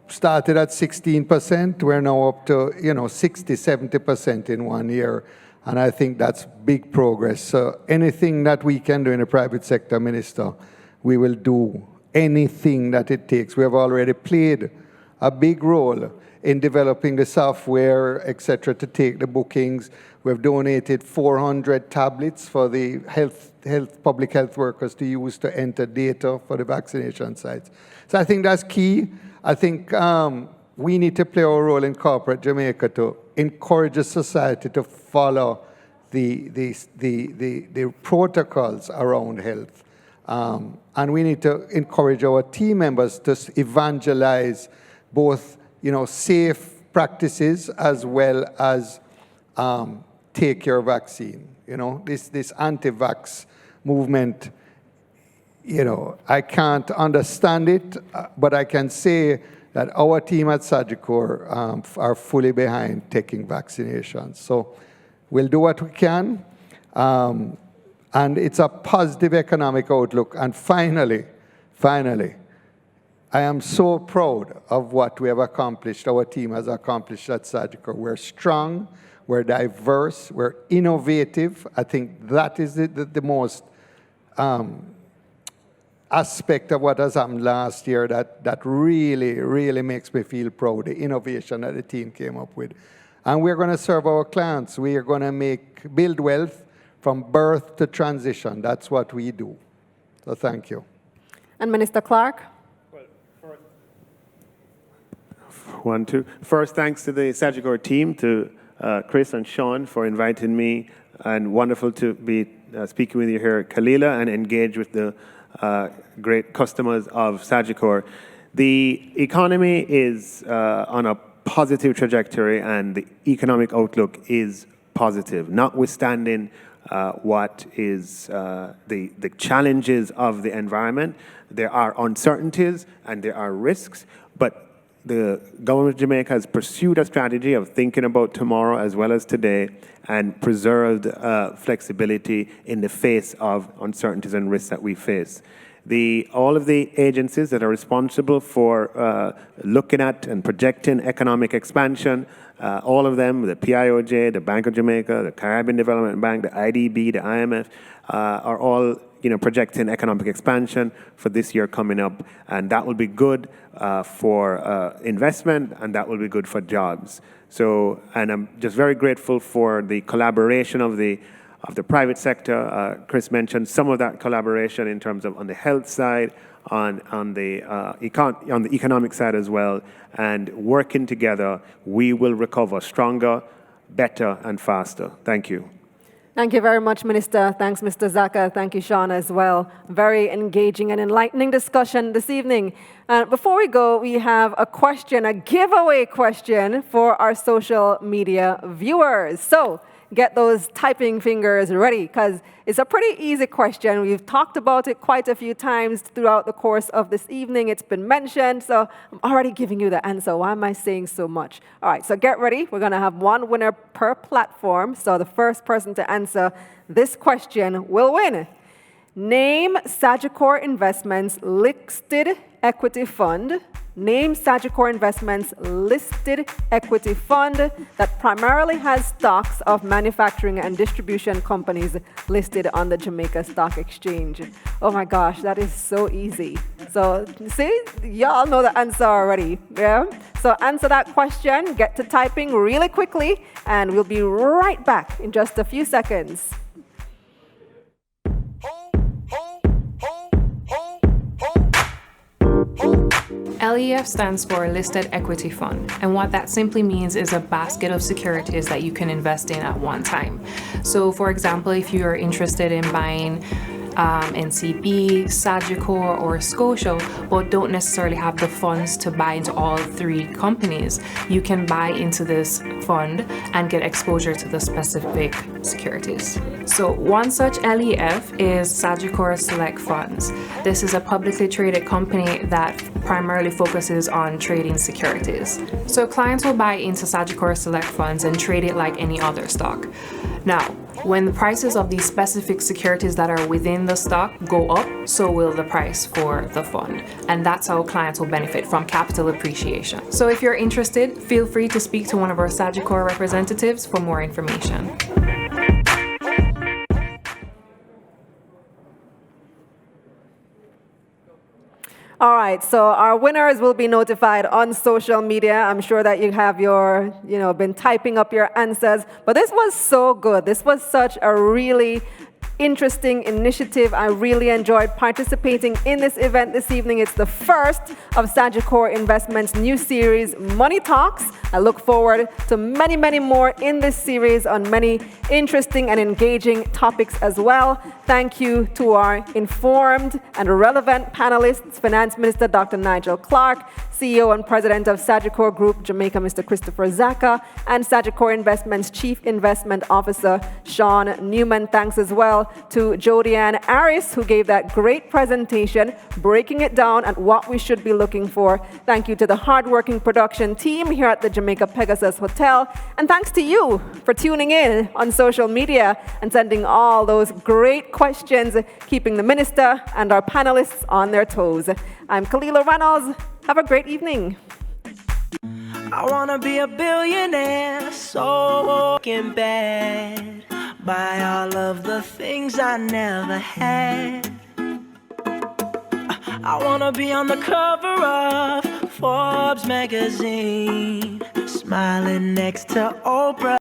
Started at 16%, we're now up to 60, 70% in 1 year. And I think that's big progress. So anything that we can do in the private sector, Minister, we will do anything that it takes. We have already played a big role in developing the software, etc., to take the bookings. We've donated 400 tablets for the public health workers to use to enter data for the vaccination sites. So I think that's key. I think we need to play our role in corporate Jamaica to encourage the society to follow the protocols around health. And we need to encourage our team members to evangelize both, safe practices as well as take your vaccine. This anti-vax movement, I can't understand it, but I can say that our team at Sagicor are fully behind taking vaccinations. So we'll do what we can. And it's a positive economic outlook. And finally, I am so proud of what we have accomplished, our team has accomplished at Sagicor. We're strong, we're diverse, we're innovative. I think that is the most aspect of what has happened last year that really, really makes me feel proud, the innovation that the team came up with. And we're going to serve our clients. We are going to build wealth from birth to transition. That's what we do. So thank you. And Minister Clark? First, thanks to the Sagicor team, to Chris and Sean for inviting me, and wonderful to be speaking with you here at Kalilah and engage with the great customers of Sagicor. The economy is on a positive trajectory, and the economic outlook is positive, notwithstanding what is the challenges of the environment. There are uncertainties and there are risks, but the government of Jamaica has pursued a strategy of thinking about tomorrow as well as today and preserved flexibility in the face of uncertainties and risks that we face. All of the agencies that are responsible for looking at and projecting economic expansion, all of them, the PIOJ, the Bank of Jamaica, the Caribbean Development Bank, the IDB, the IMF, are all projecting economic expansion for this year coming up, and that will be good for investment, and that will be good for jobs. So, and I'm just very grateful for the collaboration of the private sector. Chris mentioned some of that collaboration in terms of on the health side, on the economic side as well, and working together, we will recover stronger, better, and faster. Thank you. Thank you very much, Minister. Thanks, Mr. Zacca. Thank you, Sean, as well. Very engaging and enlightening discussion this evening. Before we go, we have a question, a giveaway question for our social media viewers. So get those typing fingers ready, because it's a pretty easy question. We've talked about it quite a few times throughout the course of this evening. It's been mentioned, so I'm already giving you the answer. Why am I saying so much? All right, so get ready. We're going to have one winner per platform. So the first person to answer this question will win. Name Sagicor Investments listed equity fund. Name Sagicor Investments listed equity fund that primarily has stocks of manufacturing and distribution companies listed on the Jamaica Stock Exchange. Oh my gosh, that is so easy. So see, y'all know the answer already. Yeah? So answer that question, get to typing really quickly, and we'll be right back in just a few seconds. LEF stands for Listed Equity Fund, and what that simply means is a basket of securities that you can invest in at one time. So for example, if you are interested in buying NCB, Sagicor, or Scotia, but don't necessarily have the funds to buy into all three companies, you can buy into this fund and get exposure to the specific securities. So one such LEF is Sagicor Select Funds. This is a publicly traded company that primarily focuses on trading securities. So clients will buy into Sagicor Select Funds and trade it like any other stock. Now, when the prices of these specific securities that are within the stock go up, so will the price for the fund. And that's how clients will benefit from capital appreciation. So if you're interested, feel free to speak to one of our Sagicor representatives for more information. All right, so our winners will be notified on social media. I'm sure that you have been typing up your answers. But this was so good. This was such a really interesting initiative. I really enjoyed participating in this event this evening. It's the first of Sagicor Investments' new series, Money Talks. I look forward to many, many more in this series on many interesting and engaging topics as well. Thank you to our informed and relevant panelists, Finance Minister Dr. Nigel Clark, CEO and President of Sagicor Group Jamaica, Mr. Christopher Zacca, and Sagicor Investments Chief Investment Officer, Sean Newman. Thanks as well to Jodianne Aris, who gave that great presentation, breaking it down at what we should be looking for. Thank you to the hardworking production team here at the Jamaica Pegasus Hotel. And thanks to you for tuning in on social media and sending all those great questions, keeping the minister and our panelists on their toes. I'm Kalilah Reynolds. Have a great evening. I wanna be a billionaire, so fucking bad. Buy all of the things I never had. I wanna be on the cover of Forbes magazine, smiling next to Oprah.